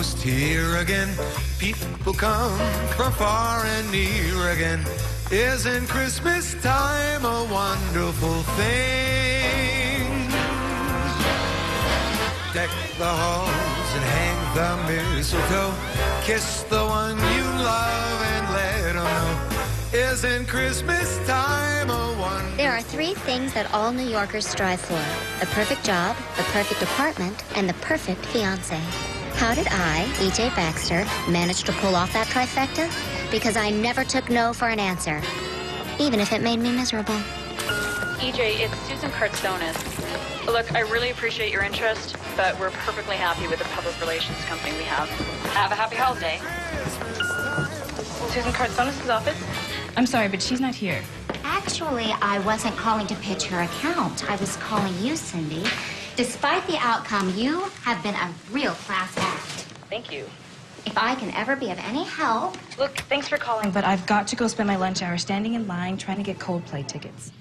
almost here again. People come from far and near again. Isn't Christmas time a wonderful thing? Deck the halls and hang the mistletoe. Kiss the one you love and let them know. Isn't Christmas time a wonderful... There are three things that all New Yorkers strive for: the perfect job, the perfect apartment, and the perfect fiancé. How did I, E.J. Baxter, manage to pull off that trifecta? Because I never took no for an answer, even if it made me miserable. EJ, it's Susan Kartsonis. Look, I really appreciate your interest, but we're perfectly happy with the public relations company we have. Have a happy holiday. Susan Kartsonis' office? I'm sorry, but she's not here. Actually, I wasn't calling to pitch her account. I was calling you, Cindy. Despite the outcome, you have been a real class act. Thank you. If I can ever be of any help... Look, thanks for calling, but I've got to go spend my lunch hour standing in line trying to get Coldplay tickets.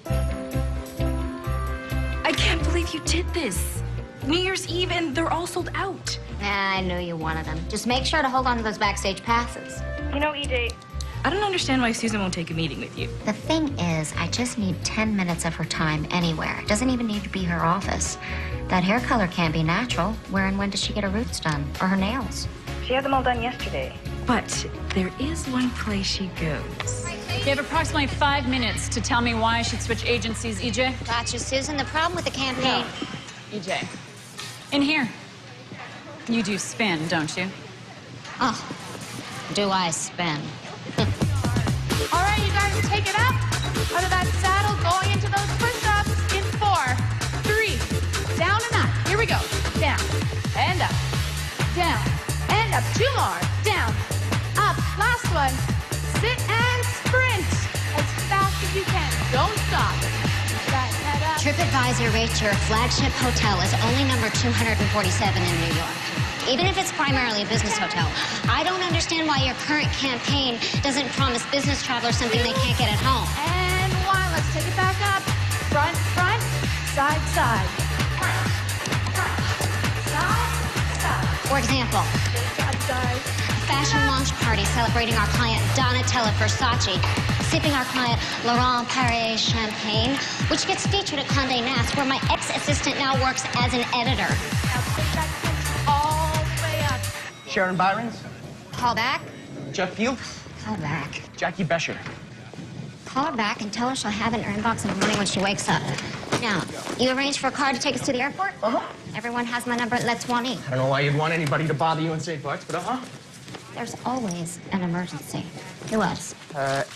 I can't believe you did this. New Year's Eve, and they're all sold out. I knew you wanted them. Just make sure to hold on to those backstage passes. You know, EJ, I don't understand why Susan won't take a meeting with you. The thing is, I just need 10 minutes of her time anywhere. It doesn't even need to be her office. That hair color can't be natural. Where and when does she get her roots done? Or her nails? she had them all done yesterday. But there is one place she goes. You have approximately 5 minutes to tell me why I should switch agencies, EJ. Gotcha, Susan. The problem with the campaign... EJ. In here. You do spin, don't you? Oh, do I spin? All right, you guys, take it up. Out of that saddle, going into those push-ups in 4, 3, down and up. Here we go. Down, and up, down, and up. 2 more. Down, up. Last one. Sit and sprint as fast as you can. Don't stop. Right, head up. TripAdvisor rates your flagship hotel as only number 247 in New York. Even if it's primarily a business hotel. I don't understand why your current campaign doesn't promise business travelers something they can't get at home. And 1. Let's take it back up. Front, front, side, side. Side, side. For example, Good job, guys. a fashion launch party celebrating our client Donatella Versace, sipping our client Laurent Perrier champagne, which gets featured at Condé Nast, where my ex-assistant now works as an editor. Now take that tension all the way up. Sharon Byrons, Call back. Jeff Field, Call back. Jackie Bescher. Call her back and tell her she'll have it in her inbox in the morning when she wakes up. Now, you arranged for a car to take us to the airport? Uh-huh. Everyone has my number at Let's Want Eat. I don't know why you'd want anybody to bother you in St. Bart's, but uh-huh. There's always an emergency. Who else?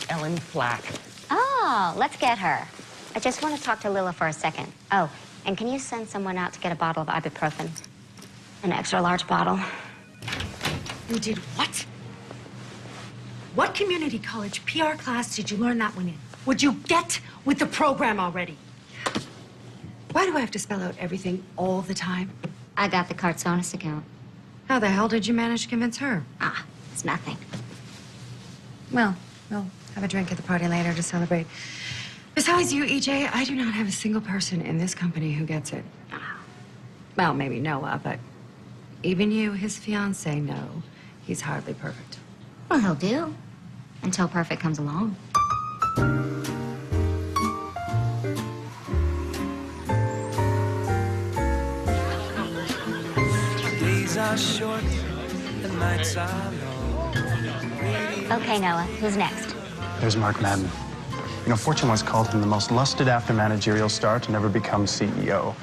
Ellen Flack. Oh, let's get her. I just want to talk to Lila for a second. Oh, and can you send someone out to get a bottle of ibuprofen? An extra large bottle. You did what? What community college PR class did you learn that one in? Would you get with the program already? Why do I have to spell out everything all the time? I got the Kartsonis account. How the hell did you manage to convince her? Ah, it's nothing. Well, we'll have a drink at the party later to celebrate. Besides you, EJ, I do not have a single person in this company who gets it. Well, maybe Noah, but even you, his fiancée, know he's hardly perfect. Well, he'll do. Until perfect comes along. Days are short, the nights are long. Okay, Noah, who's next? There's Mark Madden. You know, Fortune once called him the most lusted after managerial star to never become CEO.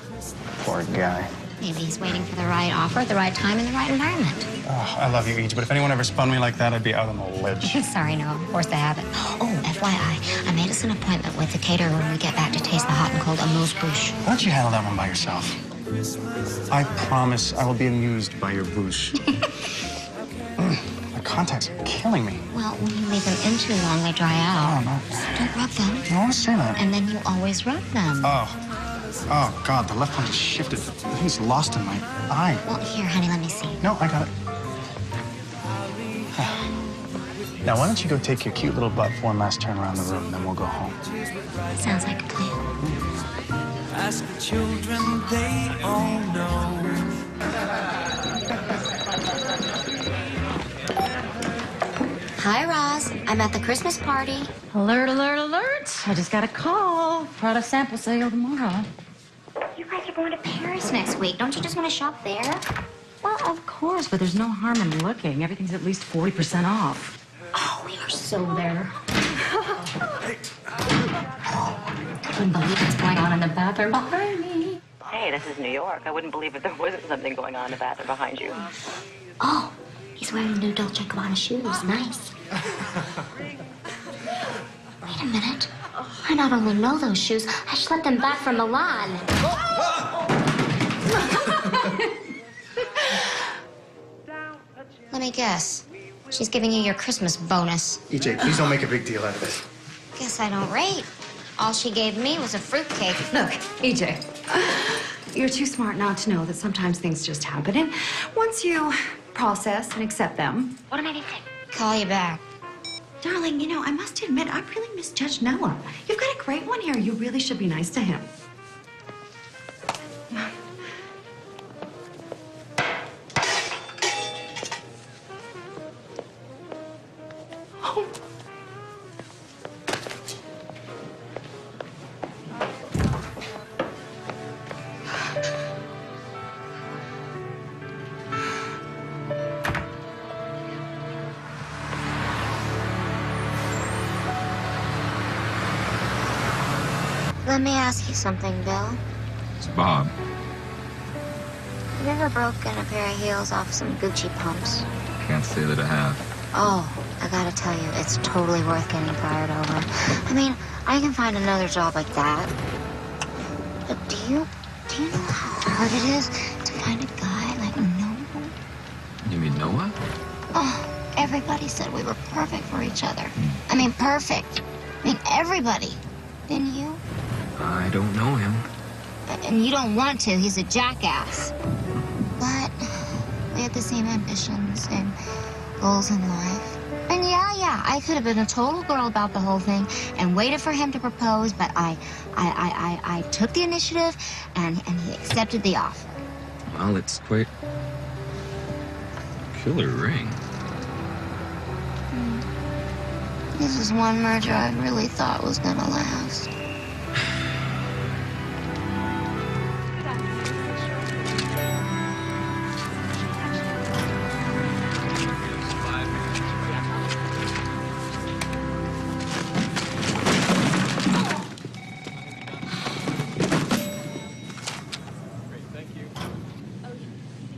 Poor guy. Maybe he's waiting for the right offer at the right time in the right environment. Oh, I love you, Eej, but if anyone ever spun me like that, I'd be out on the ledge. Sorry, Noah. Of course they haven't. Oh, FYI, I made us an appointment with the caterer when we get back to taste the hot and cold amuse-bouche. Why don't you handle that one by yourself? I promise I will be amused by your bouche. My contacts are killing me. Well, when you leave them in too long, they dry out. Oh, no. Don't rub them. I don't want to say that. And then you always rub them. Oh, God, the left one just shifted. The thing's lost in my eye. Well, here, honey, let me see. No, I got it. Now, why don't you go take your cute little butt for one last turn around the room, and then we'll go home. Sounds like a plan. Ask the children, they all know. Hi, Roz. I'm at the Christmas party. Alert, alert, alert. I just got a call. Product sample sale tomorrow. You guys are going to Paris next week. Don't you just want to shop there? Well, of course, but there's no harm in looking. Everything's at least 40% off. Oh, we are so there. I couldn't believe what's going on in the bathroom behind me. Hey, this is New York. I wouldn't believe if there wasn't something going on in the bathroom behind you. Oh, he's wearing new Dolce & Gabbana shoes. Nice. Wait a minute. I not only know those shoes, I schlepped them back from Milan. Let me guess. She's giving you your Christmas bonus. EJ, please don't make a big deal out of this. Guess I don't rate. All she gave me was a fruitcake. Look, EJ, you're too smart not to know that sometimes things just happen. And once you process and accept them... What am I going to say? Call you back. Darling, you know, I must admit, I really misjudged Noah. You've got a great one here. You really should be nice to him. Oh. Let me ask you something, Bill. It's Bob. Have you ever broken a pair of heels off some Gucci pumps? Can't say that I have. Oh, I gotta tell you, it's totally worth getting fired over. I mean, I can find another job like that. But do you know how hard it is to find a guy like Noah? You mean Noah? Oh, everybody said we were perfect for each other. I mean, perfect. I mean, everybody. Didn't you? I don't know him. And you don't want to. He's a jackass. But we had the same ambitions, same goals in life. And yeah, I could have been a total girl about the whole thing and waited for him to propose, but I took the initiative and he accepted the offer. Well, it's quite a killer ring. This is one merger I really thought was gonna last.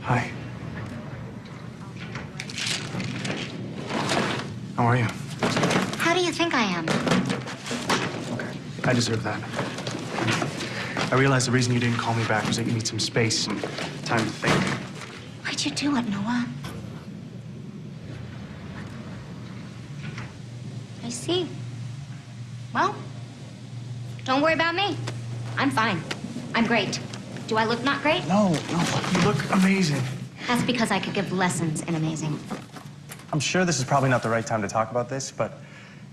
Hi. How are you? How do you think I am? Okay, I deserve that. I realized the reason you didn't call me back was that you need some space and time to think. Why'd you do it, Noah? I see. Well, don't worry about me. I'm fine. I'm great. Do I look not great? No, you look amazing. That's because I could give lessons in amazing. I'm sure this is probably not the right time to talk about this, but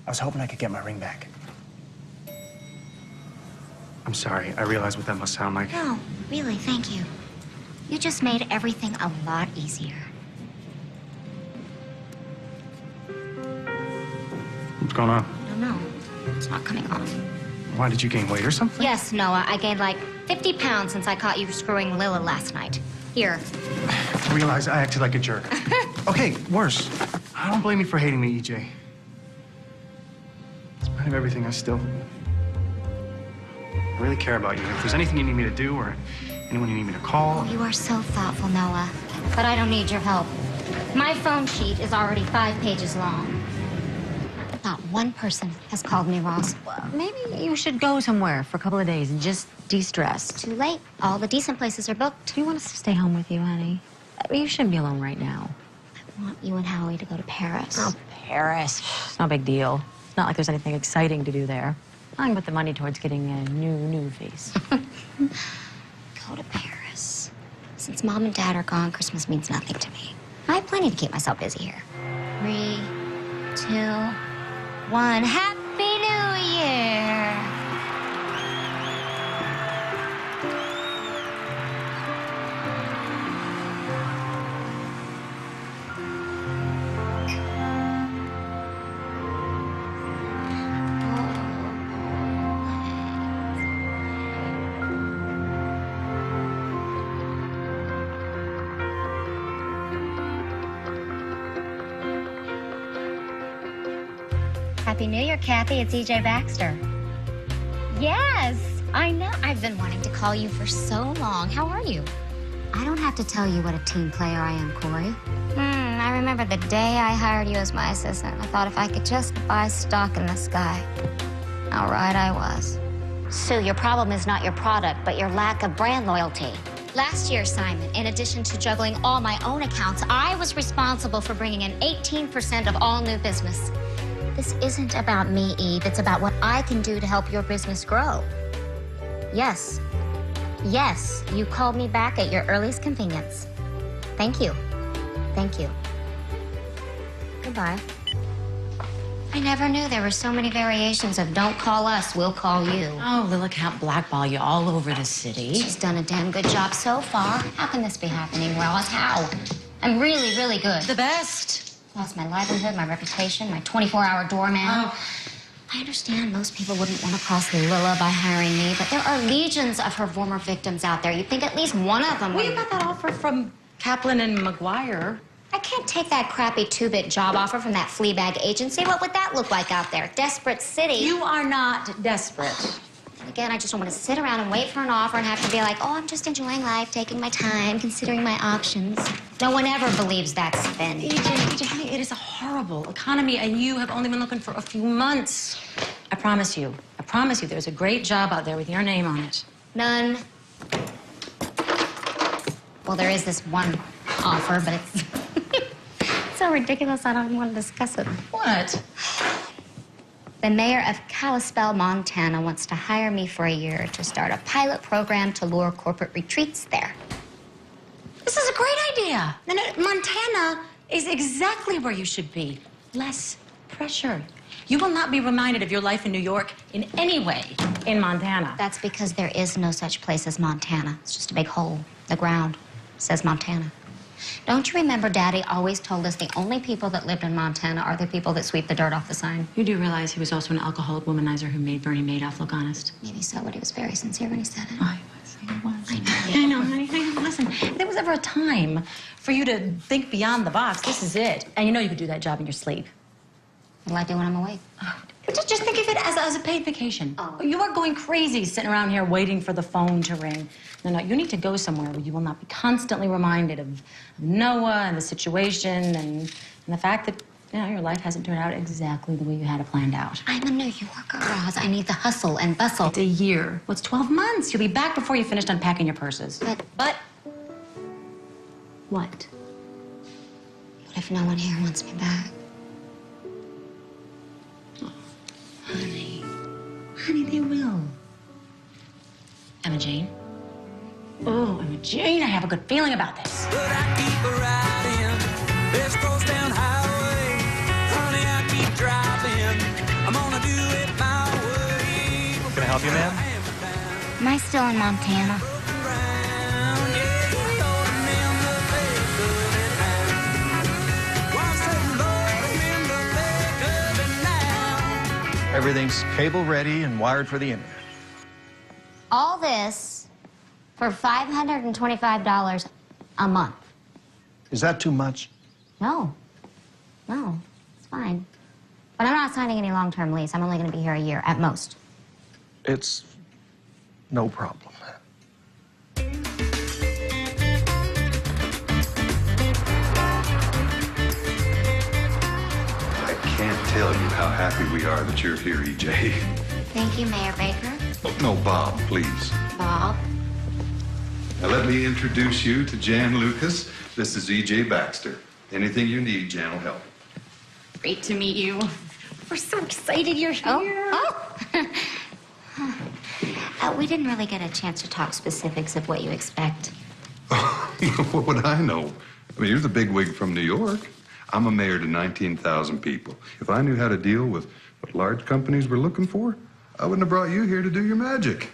I was hoping I could get my ring back. I'm sorry. I realize what that must sound like. No, really, thank you. You just made everything a lot easier. What's going on? I don't know. It's not coming off. Why, did you gain weight or something? Yes, Noah, I gained like 50 pounds since I caught you screwing Lila last night. Here. I realize I acted like a jerk. Okay, worse. I don't blame you for hating me, EJ. In spite of everything, I really care about you. If there's anything you need me to do or anyone you need me to call... Oh, you are so thoughtful, Noah. But I don't need your help. My phone sheet is already 5 pages long. Not one person has called me, Ross. Well, maybe you should go somewhere for a couple of days and just de-stress. Too late. All the decent places are booked. Do you want us to stay home with you, honey? You shouldn't be alone right now. I want you and Howie to go to Paris. Oh, Paris. It's no big deal. It's not like there's anything exciting to do there. I can put the money towards getting a new face. Go to Paris. Since Mom and Dad are gone, Christmas means nothing to me. I have plenty to keep myself busy here. 3, 2, 1. Happy New Year! Happy New Year, Kathy. It's EJ Baxter. Yes, I know. I've been wanting to call you for so long. How are you? I don't have to tell you what a team player I am, Corey. I remember the day I hired you as my assistant. I thought if I could just buy stock in this guy. How right I was. Sue, your problem is not your product, but your lack of brand loyalty. Last year, Simon, in addition to juggling all my own accounts, I was responsible for bringing in 18% of all new business. This isn't about me, Eve. It's about what I can do to help your business grow. Yes. Yes, you called me back at your earliest convenience. Thank you. Thank you. Goodbye. I never knew there were so many variations of don't call us, we'll call you. Oh, Lila can't blackball you all over the city. She's done a damn good job so far. How can this be happening, Roz? How? I'm really, really good. The best. Lost my livelihood, my reputation, my 24-hour doorman. Oh. I understand most people wouldn't want to cross Lila by hiring me, but there are legions of her former victims out there. You'd think at least one of them Well, would... you got that offer from Kaplan and McGuire. I can't take that crappy two-bit job offer from that Fleabag agency. What would that look like out there? Desperate city. You are not desperate. And again, I just don't want to sit around and wait for an offer and have to be like, oh, I'm just enjoying life, taking my time, considering my options. No one ever believes that spin. EJ, honey, it is a horrible economy, and you have only been looking for a few months. I promise you, there's a great job out there with your name on it. None. Well, there is this one offer, but it's so ridiculous I don't even want to discuss it. What? The mayor of Kalispell, Montana, wants to hire me for a year to start a pilot program to lure corporate retreats there. This is a great idea. No, Montana is exactly where you should be. Less pressure. You will not be reminded of your life in New York in any way in Montana. That's because there is no such place as Montana. It's just a big hole. The ground says Montana. Don't you remember Daddy always told us the only people that lived in Montana are the people that sweep the dirt off the sign? You do realize he was also an alcoholic womanizer who made Bernie Madoff look honest? Maybe so, but he was very sincere when he said it. I know, honey. Listen, if there was ever a time for you to think beyond the box, this is it. And you know you could do that job in your sleep. What'll I do when I'm awake? Just think of it as a paid vacation. Oh. You are going crazy sitting around here waiting for the phone to ring. No, you need to go somewhere where you will not be constantly reminded of Noah and the situation and the fact that, your life hasn't turned out exactly the way you had it planned out. I'm a New Yorker, Roz. I need the hustle and bustle. It's a year. What's 12 months? You'll be back before you finished unpacking your purses. But what? What if no one here wants me back? Honey, they will. Emma Jane? Oh, Emma Jane, I have a good feeling about this. But I keep a riding, West Coast down highway. Honey, I keep driving. I'm gonna do it my way. Can I help you, ma'am? Am I still in Montana? Everything's cable ready and wired for the internet. All this for $525 a month. Is that too much? No, it's fine. But I'm not signing any long-term lease. I'm only going to be here a year at most. It's no problem. I can't tell you how happy we are that you're here, EJ. Thank you, Mayor Baker. Oh, no, Bob, please. Bob. Now, let me introduce you to Jan Lucas. This is EJ Baxter. Anything you need, Jan will help. Great to meet you. We're so excited you're here. We didn't really get a chance to talk specifics of what you expect. What would I know? I mean, you're the bigwig from New York. I'm a mayor to 19,000 people. If I knew how to deal with what large companies were looking for, I wouldn't have brought you here to do your magic.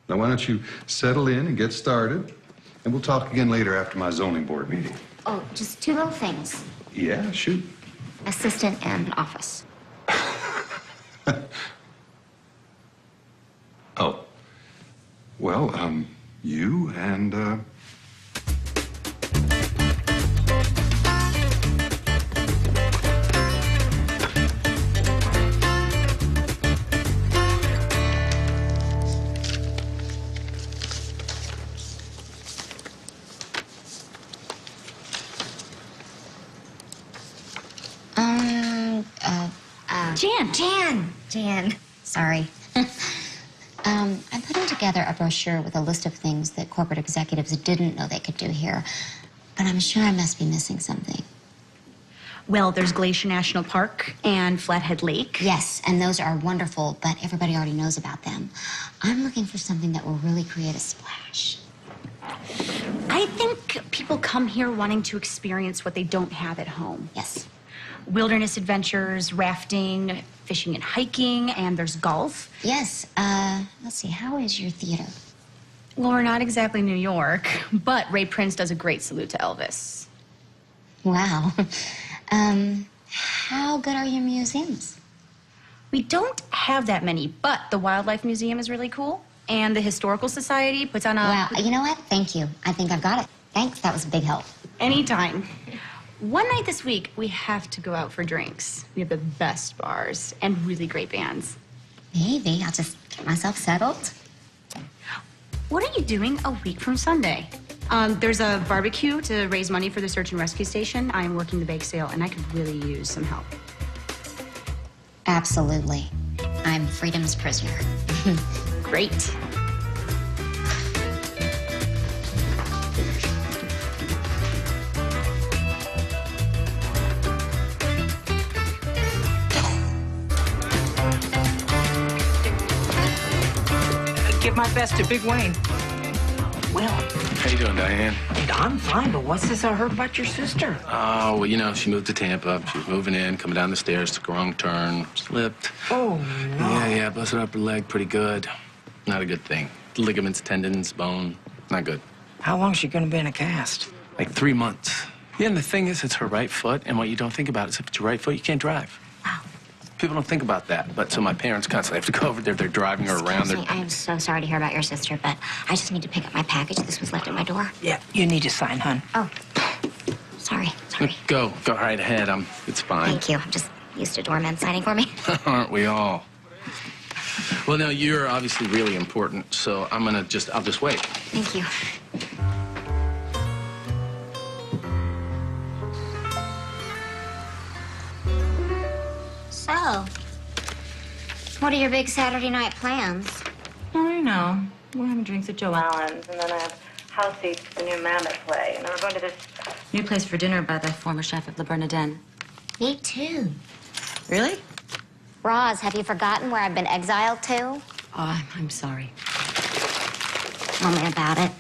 Now, why don't you settle in and get started, and we'll talk again later after my zoning board meeting. Oh, just two little things. Yeah, shoot. Assistant and office. Oh. Well, you and, Jan. Sorry. I'm putting together a brochure with a list of things that corporate executives didn't know they could do here, but I'm sure I must be missing something. Well, there's Glacier National Park and Flathead Lake. Yes, and those are wonderful, but everybody already knows about them. I'm looking for something that will really create a splash. I think people come here wanting to experience what they don't have at home. Yes. Wilderness adventures, rafting, fishing and hiking, and there's golf. Yes, let's see, how is your theater? Well, we're not exactly New York, but Ray Prince does a great salute to Elvis. Wow. How good are your museums? We don't have that many, but the Wildlife Museum is really cool, and the Historical Society puts on a... Wow, you know what? Thank you. I think I've got it. Thanks, that was a big help. Anytime. One night this week, we have to go out for drinks. We have the best bars and really great bands. Maybe. I'll just get myself settled. What are you doing a week from Sunday? There's a barbecue to raise money for the search and rescue station. I'm working the bake sale, and I could really use some help. Absolutely. I'm freedom's prisoner. Great. Give my best to Big Wayne. Well, How you doing, Diane? I'm fine, but what's this I heard about your sister? Oh, well, you know, she moved to Tampa. She was moving in, coming down the stairs, took a wrong turn, slipped. Oh, no. Yeah, busted up her leg pretty good. Not a good thing. Ligaments, tendons, bone, not good. How long's she gonna be in a cast? Like 3 months. Yeah, and the thing is, it's her right foot, and what you don't think about is if it's your right foot, you can't drive. Wow. People don't think about that, but so my parents constantly have to go over there. They're driving her around. Excuse me, I'm so sorry to hear about your sister, but I just need to pick up my package. This was left at my door. Yeah, you need to sign, hon. Oh, sorry. Go right ahead. It's fine. Thank you. I'm just used to doormen signing for me. Aren't we all? Well, now, you're obviously really important, so I'll just wait. Thank you. So, what are your big Saturday night plans? Oh, you know, we're having drinks at Joe Allen's, and then I have house seats at the new Mammoth play, and then we're going to this new place for dinner by the former chef of Le Bernardin. Me too. Really? Roz, have you forgotten where I've been exiled to? Oh, I'm sorry. Tell me about it.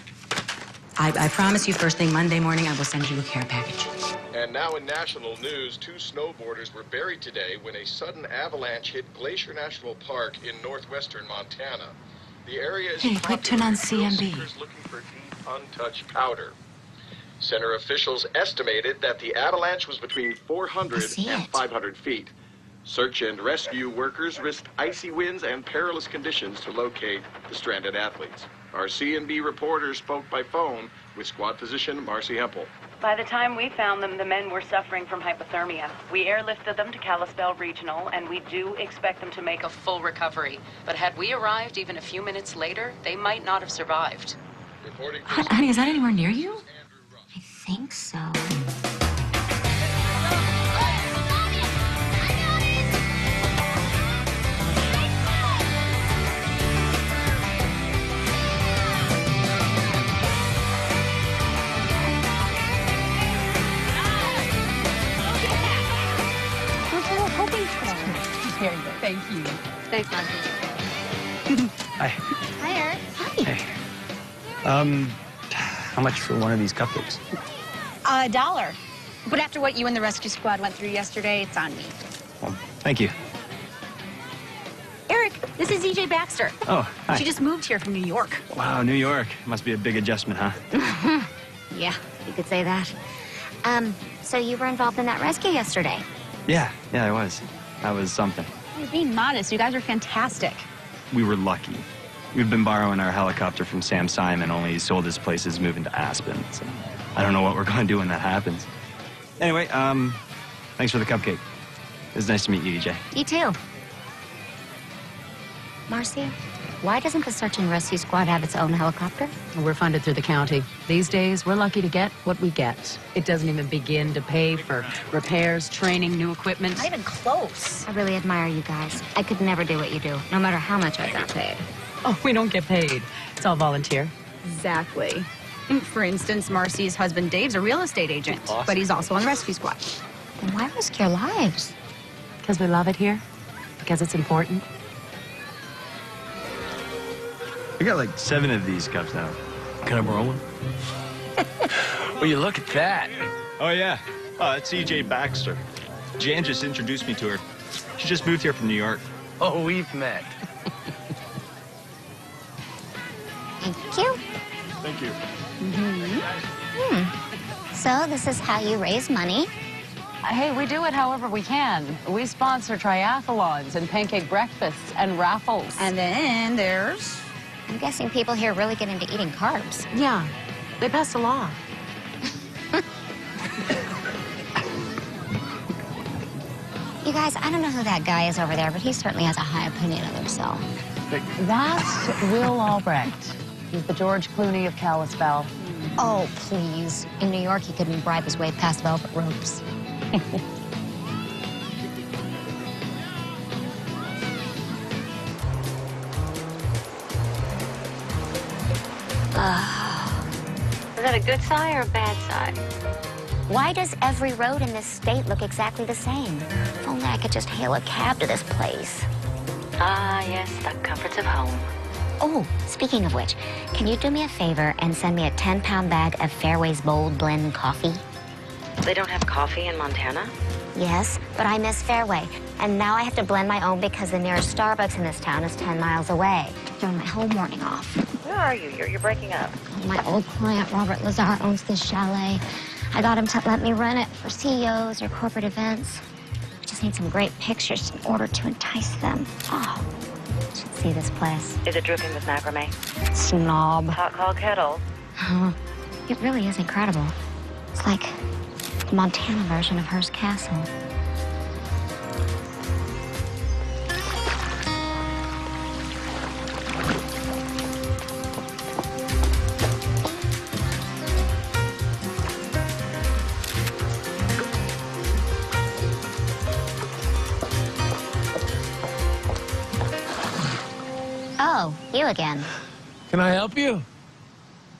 I promise you, first thing Monday morning, I will send you a care package. And now in national news, 2 snowboarders were buried today when a sudden avalanche hit Glacier National Park in northwestern Montana. The area is Quick, turn on CMB. looking for deep, untouched powder. Center officials estimated that the avalanche was between 400 and 500 feet. Search and rescue workers risked icy winds and perilous conditions to locate the stranded athletes. Our CNB reporter spoke by phone with squad physician Marcy Hempel. By the time we found them, the men were suffering from hypothermia. We airlifted them to Kalispell Regional, and we do expect them to make a full recovery. But had we arrived even a few minutes later, they might not have survived. Honey, is that anywhere near you? I think so. Very good. Thank you. Thanks, Marcy. Hi. Hi, Eric. Hey. How much for one of these cupcakes? $1. But after what you and the rescue squad went through yesterday, it's on me. Well, thank you. Eric, this is EJ Baxter. Oh, hi. She just moved here from New York. Wow, New York. Must be a big adjustment, huh? Yeah, you could say that. So you were involved in that rescue yesterday? Yeah, I was. That was something. You're being modest. You guys are fantastic. We were lucky. We've been borrowing our helicopter from Sam Simon, only he sold his place, is moving to Aspen. So I don't know what we're going to do when that happens. Anyway, thanks for the cupcake. It was nice to meet you, EJ. You too. Marcy, Why doesn't the search and rescue squad have its own helicopter? We're funded through the county. These days, we're lucky to get what we get. It doesn't even begin to pay for repairs, training, new equipment. Not even close. I really admire you guys. I could never do what you do, no matter how much I got paid. Oh, we don't get paid. It's all volunteer. Exactly. For instance, Marcy's husband Dave's a real estate agent, Awesome. but he's also on the rescue squad. Then why risk your lives? Because we love it here. Because it's important. We got like 7 of these cups now. Can I borrow one? Will you look at that? Oh, yeah. Oh, that's EJ Baxter. Jan just introduced me to her. She just moved here from New York. Oh, we've met. Thank you. Thank you. So this is how you raise money. Hey, we do it however we can. We sponsor triathlons and pancake breakfasts and raffles. And then there's... I'm guessing people here really get into eating carbs. Yeah, they passed a law. You guys, I don't know who that guy is over there, but he certainly has a high opinion of himself. That's Will Albrecht. He's the George Clooney of Kalispell. Oh, please. In New York, he couldn't bribe his way past velvet ropes. Is that a good sign or a bad sign? Why does every road in this state look exactly the same? If only I could just hail a cab to this place. Ah, yes, the comforts of home. Oh, speaking of which, can you do me a favor and send me a 10-pound bag of Fairway's Bold Blend coffee? They don't have coffee in Montana? Yes, but I miss Fairway. And now I have to blend my own because the nearest Starbucks in this town is 10 miles away. Throwing my whole morning off. Where are you? You're breaking up. My old client, Robert Lazar, owns this chalet. I got him to let me rent it for CEOs or corporate events. I just need some great pictures in order to entice them. Oh, you should see this place. Is it dripping with macrame? Snob. Hot call kettle. It really is incredible. It's like the Montana version of Hearst Castle. Oh, you again. Can I help you?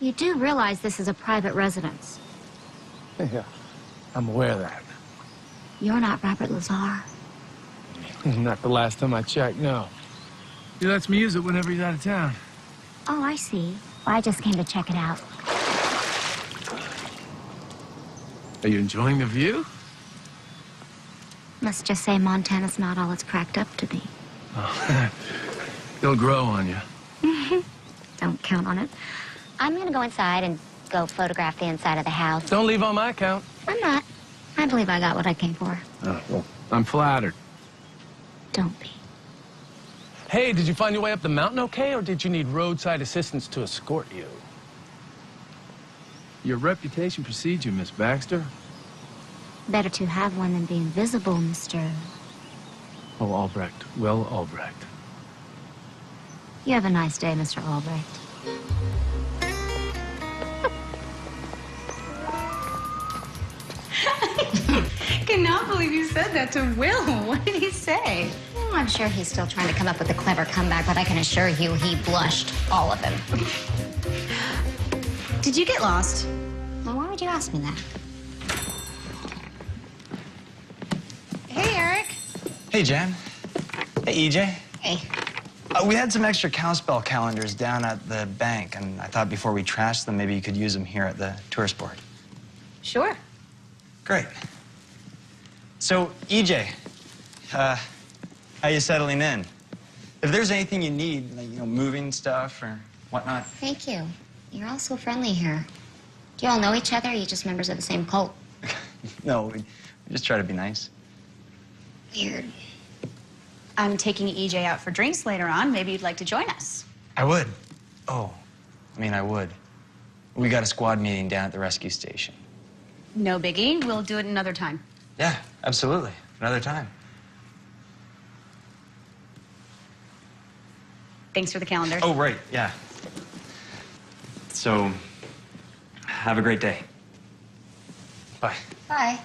You do realize this is a private residence. Yeah, I'm aware of that. You're not Robert Lazar. Not the last time I checked, no. He lets me use it whenever he's out of town. Oh, I see. Well, I just came to check it out. Are you enjoying the view? Must just say Montana's not all it's cracked up to be. Oh, it'll grow on you. Don't count on it. I'm gonna go inside and go photograph the inside of the house. Don't leave on my account. I'm not. I believe I got what I came for. Oh, well, I'm flattered. Don't be. Hey, did you find your way up the mountain okay, or did you need roadside assistance to escort you? Your reputation precedes you, Miss Baxter. Better to have one than be invisible, Mr. Oh, Albrecht. Will Albrecht. You have a nice day, Mr. Albrecht. Cannot believe you said that to Will. What did he say? Oh, I'm sure he's still trying to come up with a clever comeback, but I can assure you he blushed, all of him. Did you get lost? Well, why would you ask me that? Hey, Eric. Hey, Jan. Hey, EJ. Hey. We had some extra Kalispell calendars down at the bank, and I thought before we trashed them, maybe you could use them here at the tourist board. Sure. Great. So, EJ, how you settling in? If there's anything you need, like, moving stuff or whatnot. Thank you. You're all so friendly here. Do you all know each other, or are you just members of the same cult? No, we just try to be nice. Weird. I'm taking EJ out for drinks later on. Maybe you'd like to join us. I would. Oh, I would. We got a squad meeting down at the rescue station. No biggie. We'll do it another time. Yeah, absolutely. Another time. Thanks for the calendar. Oh, right, yeah. So, have a great day. Bye. Bye.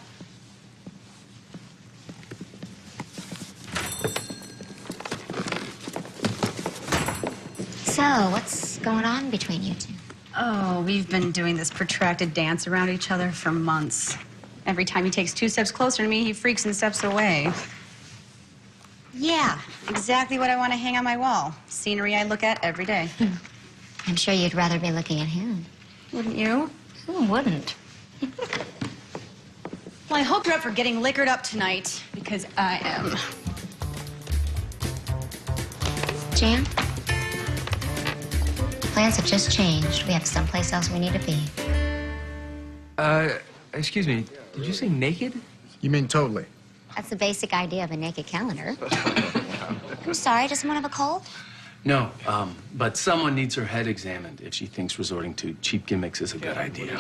So, what's going on between you two? Oh, we've been doing this protracted dance around each other for months. Every time he takes 2 steps closer to me, he freaks and steps away. Yeah, exactly what I want to hang on my wall. Scenery I look at every day. I'm sure you'd rather be looking at him. Wouldn't you? Who wouldn't? Well, I hope you're up for getting liquored up tonight, because I am. Jan? Plans have just changed. We have someplace else we need to be. Excuse me, did you say naked? You mean totally? That's the basic idea of a naked calendar. I'm sorry, does someone have a cold? No, but someone needs her head examined if she thinks resorting to cheap gimmicks is a good idea.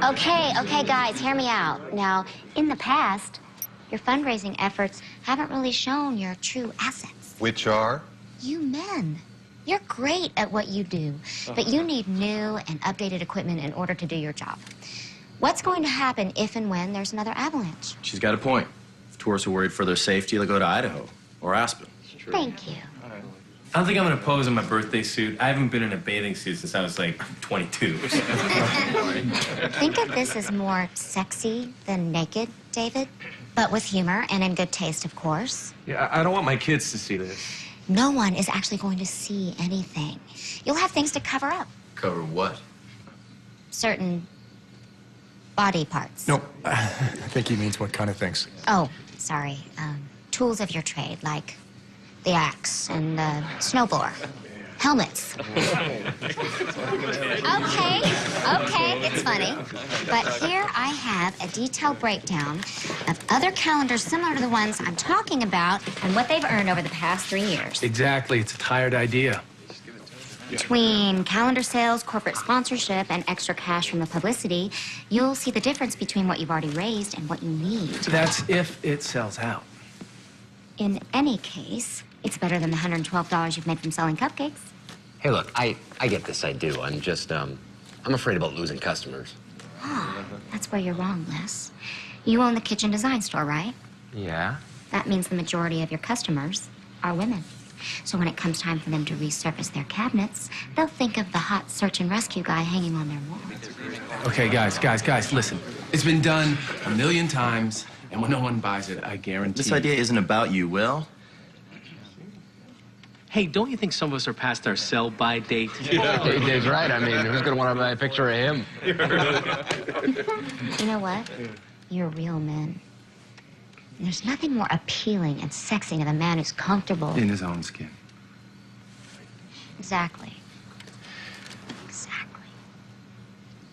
Okay, guys, hear me out. Now, in the past, your fundraising efforts haven't really shown your true assets. Which are? You men. You're great at what you do, but you need new and updated equipment in order to do your job. What's going to happen if and when there's another avalanche? She's got a point. If tourists are worried for their safety, they'll go to Idaho or Aspen. Thank you. I don't think I'm gonna pose in my birthday suit. I haven't been in a bathing suit since I was like 22. Think of this as more sexy than naked, David, but with humor and in good taste, of course. Yeah, I don't want my kids to see this. No one is actually going to see anything. You'll have things to cover up. Cover what? Certain body parts. No, I think he means what kind of things. Oh, sorry. Tools of your trade, like the axe and the snowblower. Helmets. Okay, it's funny. But here I have a detailed breakdown of other calendars similar to the ones I'm talking about and what they've earned over the past 3 years. Exactly, it's a tired idea. Between calendar sales, corporate sponsorship, and extra cash from the publicity, you'll see the difference between what you've already raised and what you need. That's if it sells out. In any case, it's better than the $112 you've made from selling cupcakes. Hey, look, I get this, I do. I'm just, I'm afraid about losing customers. Oh, that's where you're wrong, Les. You own the kitchen design store, right? Yeah? That means the majority of your customers are women. So when it comes time for them to resurface their cabinets, they'll think of the hot search and rescue guy hanging on their wall. Okay, guys, listen. It's been done 1,000,000 times, and when no one buys it, I guarantee. This idea isn't about you, Will. Hey, don't you think some of us are past our sell-by date? Dave's right. I mean, who's gonna want to buy a picture of him? You know what? You're real men. There's nothing more appealing and sexy than a man who's comfortable. In his own skin. Exactly.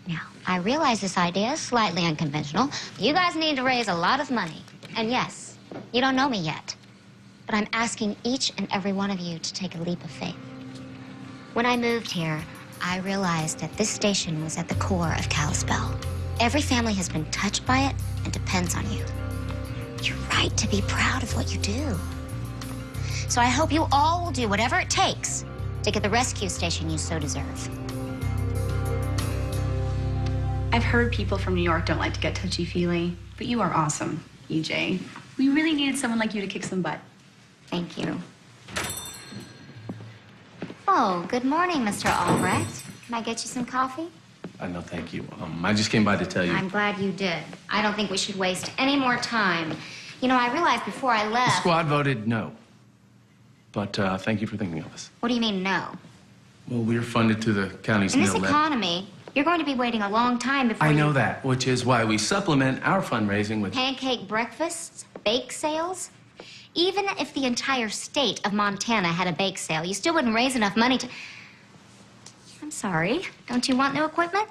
Now, I realize this idea is slightly unconventional. You guys need to raise a lot of money. And yes, you don't know me yet. But I'm asking each and every one of you to take a leap of faith. When I moved here, I realized that this station was at the core of Kalispell. Every family has been touched by it and depends on you. You're right to be proud of what you do. So I hope you all will do whatever it takes to get the rescue station you so deserve. I've heard people from New York don't like to get touchy-feely, but you are awesome, EJ. We really needed someone like you to kick some butt. Thank you. Oh, good morning, Mr. Albrecht. Can I get you some coffee? No, thank you. I just came by to tell you. I'm glad you did. I don't think we should waste any more time. You know, I realized before I The left... squad voted no. But thank you for thinking of us. What do you mean, no? Well, we're funded to the county's In this nil net. economy, you're going to be waiting a long time before I know you... that, which is why we supplement our fundraising with... Pancake breakfasts, bake sales. Even if the entire state of Montana had a bake sale, you still wouldn't raise enough money to... I'm sorry. Don't you want new equipment?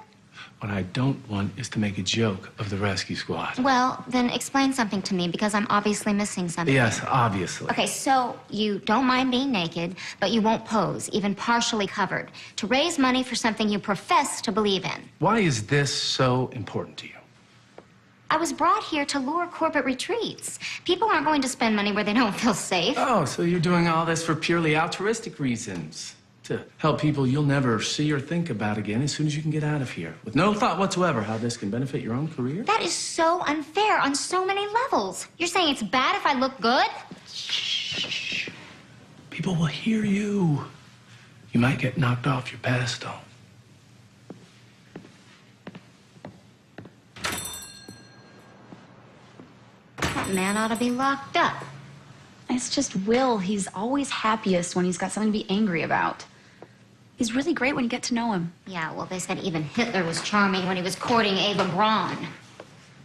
What I don't want is to make a joke of the rescue squad. Well, then explain something to me, because I'm obviously missing something. Yes, obviously. Okay, so you don't mind being naked, but you won't pose, even partially covered, to raise money for something you profess to believe in. Why is this so important to you? I was brought here to lure corporate retreats. People aren't going to spend money where they don't feel safe. Oh, so you're doing all this for purely altruistic reasons. To help people you'll never see or think about again as soon as you can get out of here. With no thought whatsoever how this can benefit your own career? That is so unfair on so many levels. You're saying it's bad if I look good? Shh. People will hear you. You might get knocked off your pedestal. That man ought to be locked up. It's just Will. He's always happiest when he's got something to be angry about. He's really great when you get to know him. Yeah, well, they said even Hitler was charming when he was courting Ava Braun.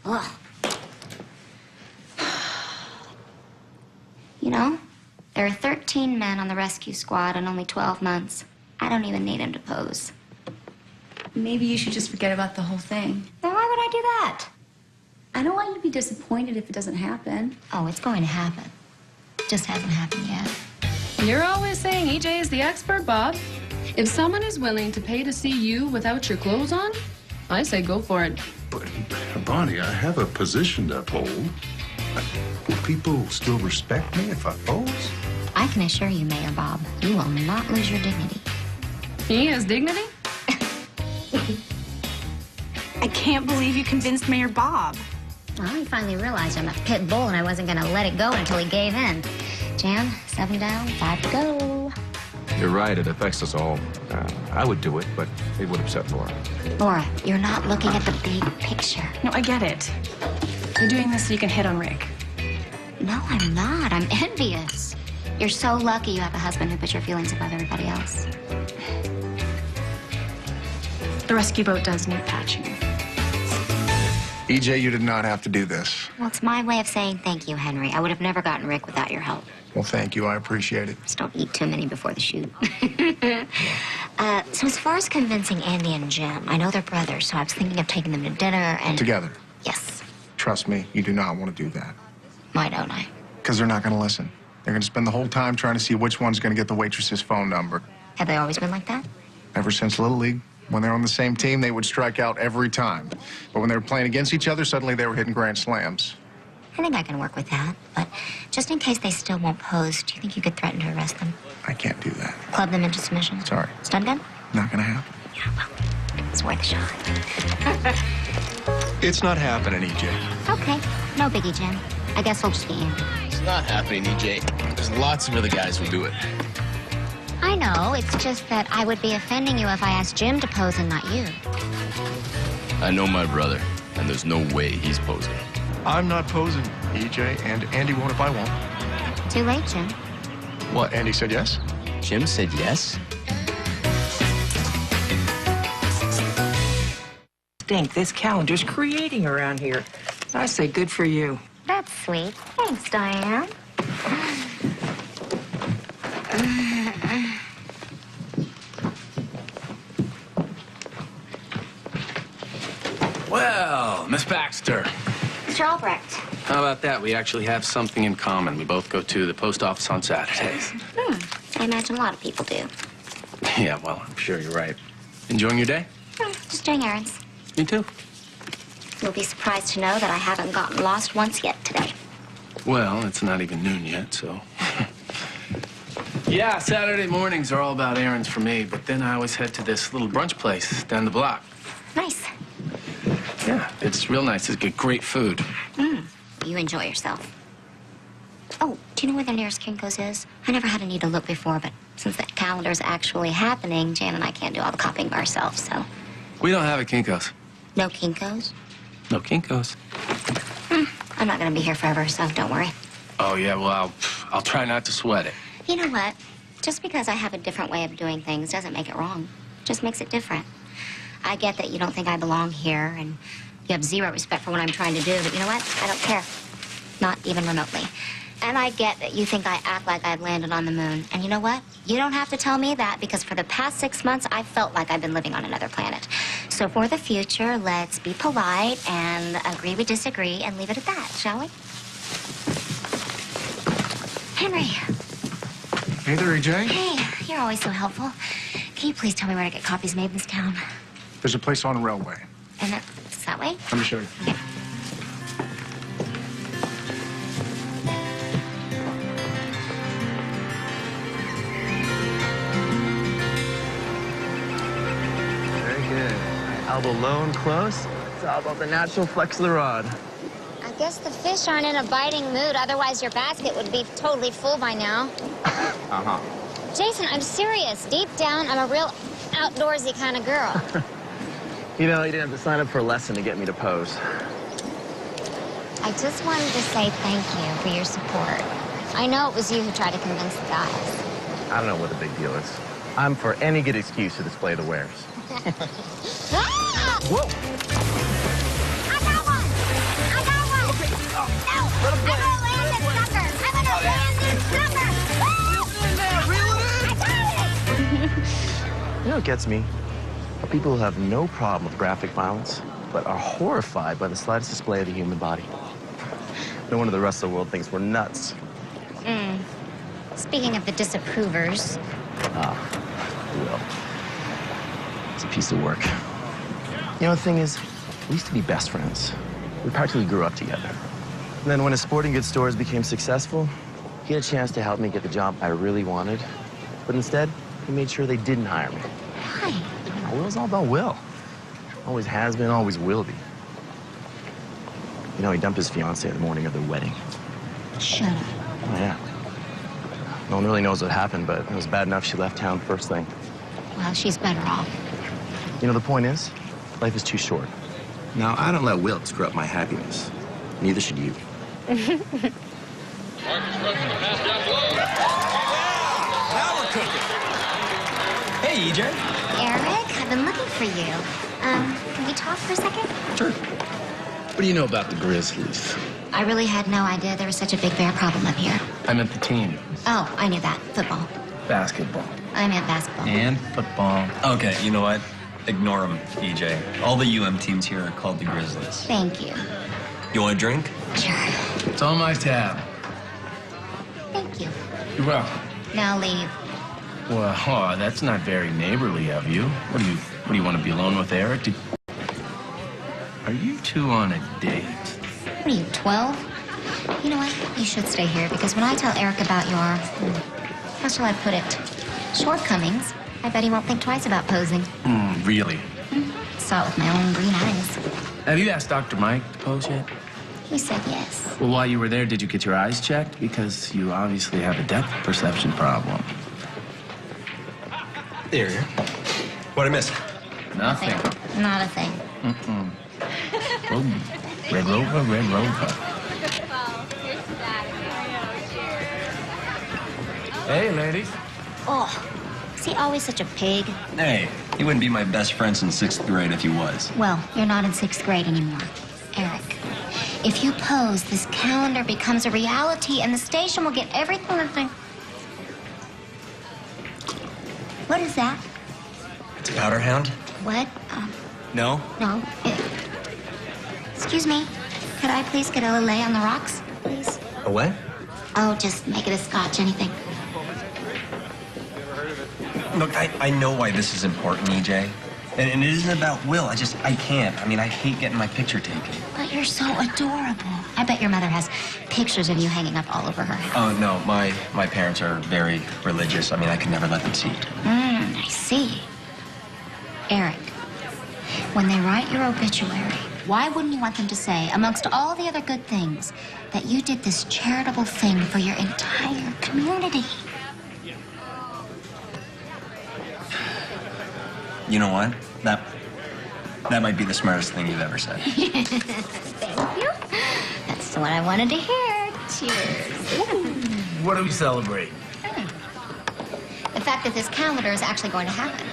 Ugh. You know, there are 13 men on the rescue squad in only 12 months. I don't even need him to pose. Maybe you should just forget about the whole thing. Then why would I do that? I don't want you to be disappointed if it doesn't happen. Oh, it's going to happen. Just hasn't happened yet. You're always saying EJ is the expert, Bob. If someone is willing to pay to see you without your clothes on, I say go for it. But, Bonnie, I have a position to uphold. Will people still respect me if I pose? I can assure you, Mayor Bob, you will not lose your dignity. He has dignity? I can't believe you convinced Mayor Bob. Well, he finally realized I'm a pit bull and I wasn't going to let it go until he gave in. Jan, 7 down, 5 to go. You're right, it affects us all. I would do it, but it would upset Laura. Laura, you're not looking at the big picture. No, I get it. You're doing this so you can hit on Rick. No, I'm not. I'm envious. You're so lucky you have a husband who puts your feelings above everybody else. The rescue boat does need patching. EJ, you did not have to do this. Well, it's my way of saying thank you, Henry. I would have never gotten Rick without your help. Well, thank you. I appreciate it. Just don't eat too many before the shoot. So as far as convincing Andy and Jim, I know they're brothers, so I was thinking of taking them to dinner and... Together? Yes. Trust me, you do not want to do that. Why don't I? Because they're not going to listen. They're going to spend the whole time trying to see which one's going to get the waitress's phone number. Have they always been like that? Ever since Little League. When they're on the same team, they would strike out every time. But when they were playing against each other, suddenly they were hitting grand slams. I think I can work with that, but just in case they still won't pose, do you think you could threaten to arrest them? I can't do that. Club them into submission? Sorry. Stun gun? Not going to happen. Yeah, well, it's worth a shot. It's not happening, EJ. Okay, no biggie, Jim. I guess we'll just be Andy. It's not happening, EJ. There's lots of other guys who'll do it. I know, it's just that I would be offending you if I asked Jim to pose and not you. I know my brother, and there's no way he's posing. I'm not posing, EJ, and Andy won't if I won't. Too late, Jim. What, Andy said yes? Jim said yes? Think this calendar's creating around here. I say good for you. That's sweet. Thanks, Diane. Well, Miss Baxter. Mr. Albrecht. How about that? We actually have something in common. We both go to the post office on Saturdays. I imagine a lot of people do. Yeah, well, I'm sure you're right. Enjoying your day? Just doing errands. Me too. You'll be surprised to know that I haven't gotten lost once yet today. Well, it's not even noon yet, so... Yeah, Saturday mornings are all about errands for me, but then I always head to this little brunch place down the block. Nice. Yeah, it's real nice. It's got great food. You enjoy yourself. Oh, do you know where the nearest Kinko's is? I never had a need to look before, but since that calendar's actually happening, Jan and I can't do all the copying by ourselves, so... We don't have a Kinko's. No Kinko's? No Kinko's. I'm not gonna be here forever, so don't worry. Oh, yeah, well, I'll try not to sweat it. You know what? Just because I have a different way of doing things doesn't make it wrong. Just makes it different. I get that you don't think I belong here, and you have zero respect for what I'm trying to do, but you know what? I don't care. Not even remotely. And I get that you think I act like I've landed on the moon. And you know what? You don't have to tell me that, because for the past 6 months, I've felt like I've been living on another planet. So for the future, let's be polite and agree we disagree and leave it at that, shall we? Henry. Hey there, EJ. Hey, you're always so helpful. Can you please tell me where to get copies made in this town? There's a place on Railway. And it's that way? Let me show you. Okay. Elbow low and close. It's all about the natural flex of the rod. I guess the fish aren't in a biting mood, otherwise your basket would be totally full by now. Uh-huh. Jason, I'm serious. Deep down, I'm a real outdoorsy kind of girl. You know, you didn't have to sign up for a lesson to get me to pose. I just wanted to say thank you for your support. I know it was you who tried to convince the guys. I don't know what the big deal is. I'm for any good excuse to display the wares. Ah! Whoa! I got one! I got one! No! I'm gonna land this sucker! I'm gonna land this sucker! I got it! You know what gets me? Are people who have no problem with graphic violence, but are horrified by the slightest display of the human body. No wonder the rest of the world thinks we're nuts. Speaking of the disapprovers. Will. It's a piece of work. You know, the thing is, we used to be best friends. We practically grew up together. And then when his sporting goods stores became successful, he had a chance to help me get the job I really wanted. But instead, he made sure they didn't hire me. Why? Will's all about Will. Always has been, always will be. You know, he dumped his fiancée the morning of their wedding. Shut up. Oh, yeah. No one really knows what happened, but it was bad enough she left town first thing. Well, she's better off. You know, the point is, life is too short. Now, I don't let Wilt screw up my happiness. Neither should you. Now we're cooking. Hey, EJ. Eric, I've been looking for you. Can we talk for a second? Sure. What do you know about the Grizzlies? I really had no idea there was such a big bear problem up here. I meant the team. Oh, I knew that. Football. Basketball. I meant basketball. And football. Okay, you know what? Ignore them, EJ. All the UM teams here are called the Grizzlies. Thank you. You want a drink? Sure. It's on my tab. Thank you. You're welcome. Now leave. Well, that's not very neighborly of you. What do you want to be alone with Eric? Are you two on a date? What are you, 12? You know what? You should stay here because when I tell Eric about your, how shall I put it, shortcomings, I bet he won't think twice about posing. Really? Saw it with my own green eyes. Have you asked Dr. Mike to pose yet? He said yes. Well, while you were there, did you get your eyes checked? Because you obviously have a depth perception problem. Here. What'd I miss? Nothing. Not a thing. Oh, Red Rover, Red Rover. Hey, ladies. Oh, is he always such a pig? Hey, he wouldn't be my best friend since 6th grade if he was. Well, you're not in 6th grade anymore. Eric, if you pose, this calendar becomes a reality and the station will get everything that they... What is that? It's a powder hound? What? No? No. Excuse me. Could I please get a lillet on the rocks, please? A what? Oh, just make it a scotch, anything. Look, I know why this is important, EJ. And it isn't about Will. I can't. I mean, I hate getting my picture taken. But you're so adorable. I bet your mother has pictures of you hanging up all over her house. Oh, no. My parents are very religious. I mean, I could never let them see it. I see. Eric, when they write your obituary, why wouldn't you want them to say, amongst all the other good things, that you did this charitable thing for your entire community? You know what? That might be the smartest thing you've ever said. Thank you. That's what I wanted to hear. Cheers. What are we celebrating? The fact that this calendar is actually going to happen.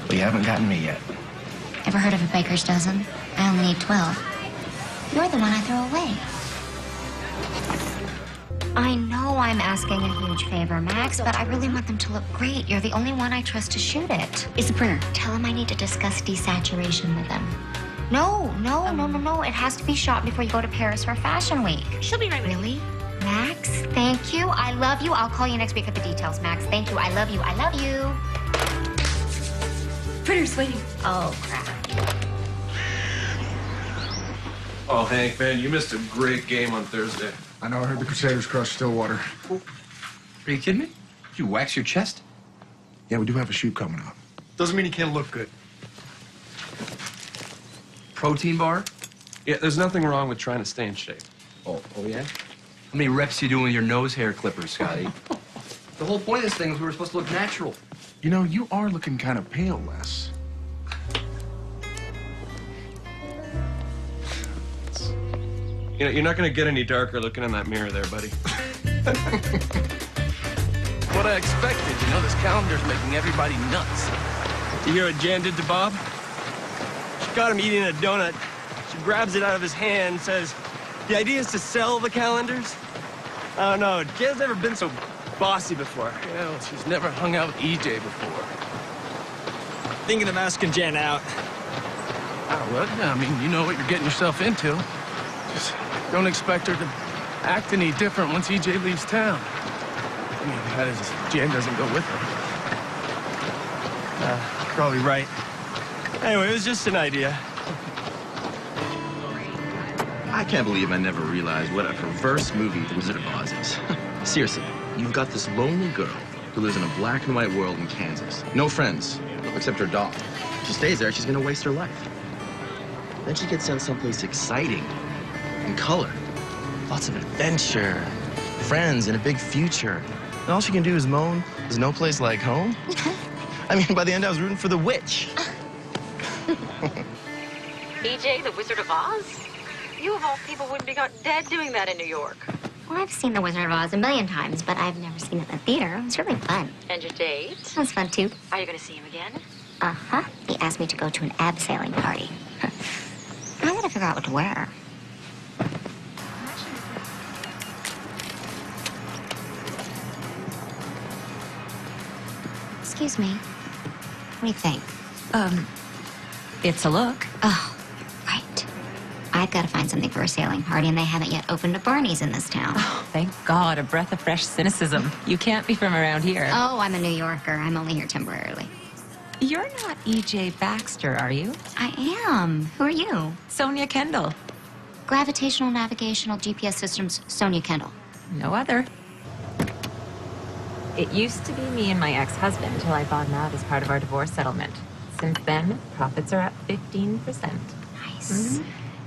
Well, you haven't gotten me yet. Ever heard of a baker's dozen? I only need 12. You're the one I throw away. I know I'm asking a huge favor, Max, but I really want them to look great. You're the only one I trust to shoot it. It's the printer. Tell him I need to discuss desaturation with him. No. It has to be shot before you go to Paris for Fashion Week. She'll be right with you. Really? Max, thank you. I love you. I'll call you next week with the details, Max. Thank you. I love you. I love you. Printer's waiting. Oh, crap. Oh, Hank, man, you missed a great game on Thursday. I know. I heard the Crusaders crushed Stillwater. Are you kidding me? Did you wax your chest? Yeah, we do have a shoot coming up. Doesn't mean you can't look good. Protein bar? Yeah, there's nothing wrong with trying to stay in shape. Oh yeah? How many reps you doing with your nose hair clippers, Scotty? The whole point of this thing was we were supposed to look natural. You know, you are looking kind of pale, Les. You know, you're not gonna get any darker looking in that mirror there, buddy. What I expected, you know, this calendar's making everybody nuts. You hear what Jan did to Bob? She got him eating a donut. She grabs it out of his hand and says, the idea is to sell the calendars? I don't know. Jan's never been so bossy before. Yeah, well, she's never hung out with EJ before. Thinking of asking Jan out. Oh, well, yeah, I mean, you know what you're getting yourself into. Just don't expect her to act any different once EJ leaves town. I mean, that is, Jan doesn't go with her. Probably right. Anyway, it was just an idea. I can't believe I never realized what a perverse movie The Wizard of Oz is. Seriously, you've got this lonely girl who lives in a black and white world in Kansas. No friends, except her dog. If she stays there, she's gonna waste her life. Then she gets sent someplace exciting and color. Lots of adventure, friends, and a big future. And all she can do is moan, there's no place like home. I mean, by the end, I was rooting for the witch. EJ, the Wizard of Oz? You of all people wouldn't be caught dead doing that in New York. Well, I've seen The Wizard of Oz a million times, but I've never seen it in the theater. It's really fun. And your date? It was fun, too. Are you going to see him again? Uh-huh. He asked me to go to an abseiling party. I gotta figure out what to wear. Excuse me. What do you think? It's a look. Oh, right. I've got to find something for a sailing party, and they haven't yet opened a Barney's in this town. Oh, thank God, a breath of fresh cynicism. You can't be from around here. Oh, I'm a New Yorker. I'm only here temporarily. You're not EJ Baxter, are you? I am. Who are you? Sonia Kendall. Gravitational Navigational GPS Systems, Sonia Kendall. No other. It used to be me and my ex-husband until I bought him out as part of our divorce settlement. Since then, profits are up 15%. Nice.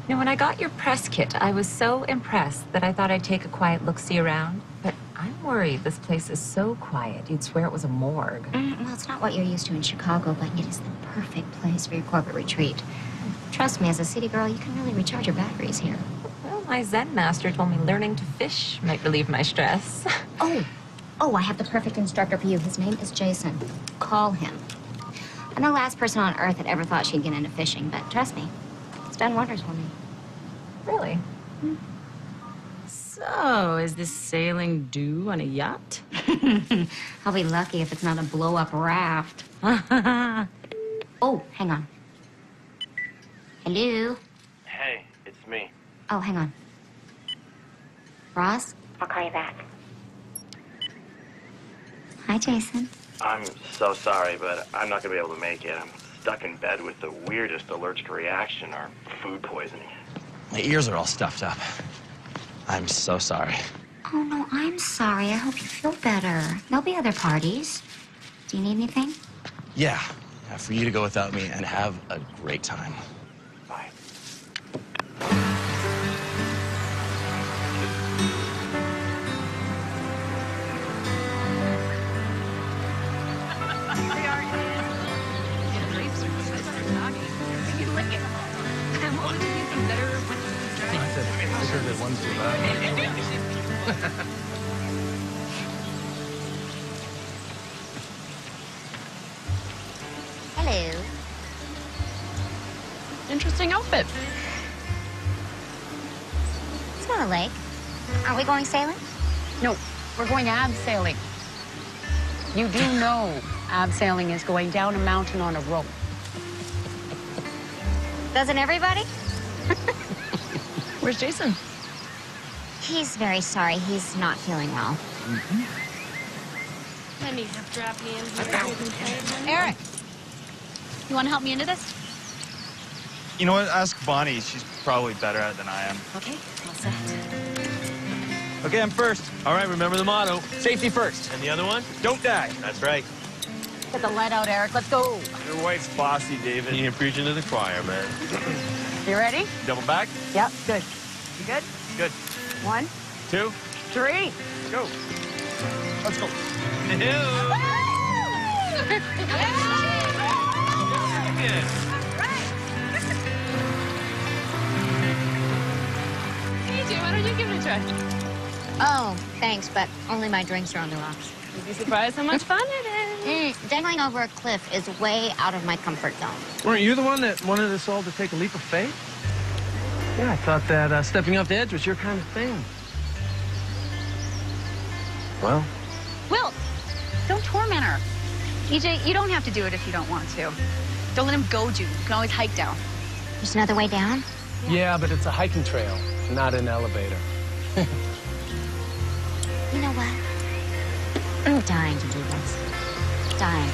Now, when I got your press kit, I was so impressed that I thought I'd take a quiet look-see around. But I'm worried this place is so quiet, you'd swear it was a morgue. Well, it's not what you're used to in Chicago, but it is the perfect place for your corporate retreat. Trust me, as a city girl, you can really recharge your batteries here. Well, my Zen master told me learning to fish might relieve my stress. Oh, I have the perfect instructor for you. His name is Jason. Call him. I'm the last person on Earth that ever thought she'd get into fishing, but trust me, it's done wonders for me. Really? So, is this sailing due on a yacht? I'll be lucky if it's not a blow-up raft. Oh, hang on. Hello? Hey, it's me. Oh, hang on. Ross? I'll call you back. Hi, Jason. I'm so sorry, but I'm not going to be able to make it. I'm stuck in bed with the weirdest allergic reaction or food poisoning. My ears are all stuffed up. I'm so sorry. Oh, no, I'm sorry. I hope you feel better. There'll be other parties. Do you need anything? Yeah, for you to go without me and have a great time. Bye. Hello. Interesting outfit. It's not a lake. Aren't we going sailing? No, we're going abseiling. You do know abseiling is going down a mountain on a rope. Doesn't everybody? Where's Jason? He's very sorry. He's not feeling well. Let me have drop hands. Eric, you want to help me into this? You know what? Ask Bonnie. She's probably better at it than I am. Okay, all set. Okay, I'm first. All right, remember the motto. Safety first. And the other one? Don't die. That's right. Get the lead out, Eric. Let's go. Your wife's bossy, David. You're preaching to the choir, man. You ready? Double back? Yep, good. You good? Good. 1, 2, 3. go. Let's go. AJ, why don't you give it a try? Oh, thanks, but only my drinks are on the rocks. You'd be surprised how much fun it is. Dangling over a cliff is way out of my comfort zone. Weren't you the one that wanted us all to take a leap of faith? Yeah, I thought that stepping off the edge was your kind of thing. Well, Will, don't torment her. EJ, you don't have to do it if you don't want to. Don't let him goad you. You can always hike down. There's another way down? yeah, but it's a hiking trail, not an elevator. You know what? I'm dying to do this. Dying.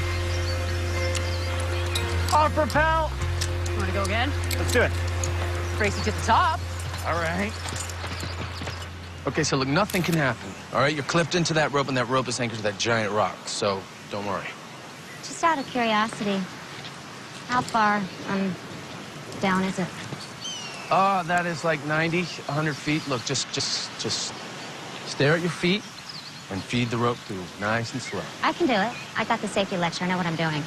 Off propel! You want to go again? Let's do it. Race you to the top. All right. Okay, so look, nothing can happen. All right, you're clipped into that rope, and that rope is anchored to that giant rock, so don't worry. Just out of curiosity, how far down is it? That is like 90, 100 feet. Look, just stare at your feet and feed the rope through, nice and slow. I can do it. I got the safety lecture. I know what I'm doing.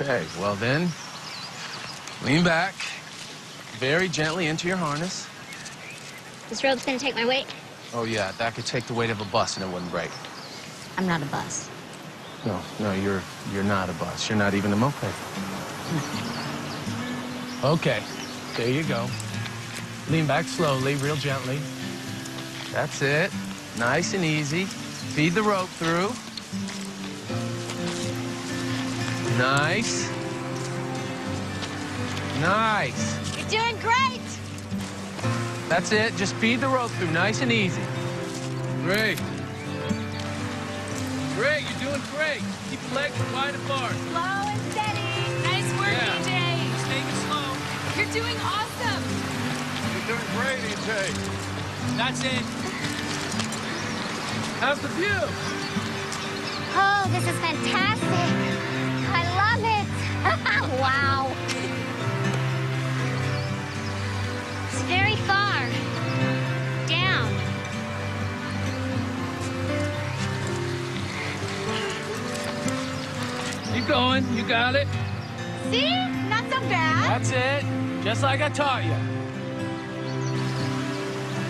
Okay, well then, lean back very gently into your harness. This rope's gonna take my weight. Oh yeah, that could take the weight of a bus and it wouldn't break. I'm not a bus. No, you're not a bus. You're not even a moped. Okay, there you go. Lean back slowly, real gently. That's it. Nice and easy. Feed the rope through. Nice. Nice. You're doing great. That's it. Just feed the rope through, nice and easy. Great. Great, you're doing great. Keep your legs wide apart. Slow and steady. Nice work, Yeah. EJ. Just take it slow. You're doing awesome. You're doing great, EJ. That's it. How's the view? Oh, this is fantastic. I love it. Wow. It's very far. Down. Keep going. You got it. See? Not so bad. That's it. Just like I taught you.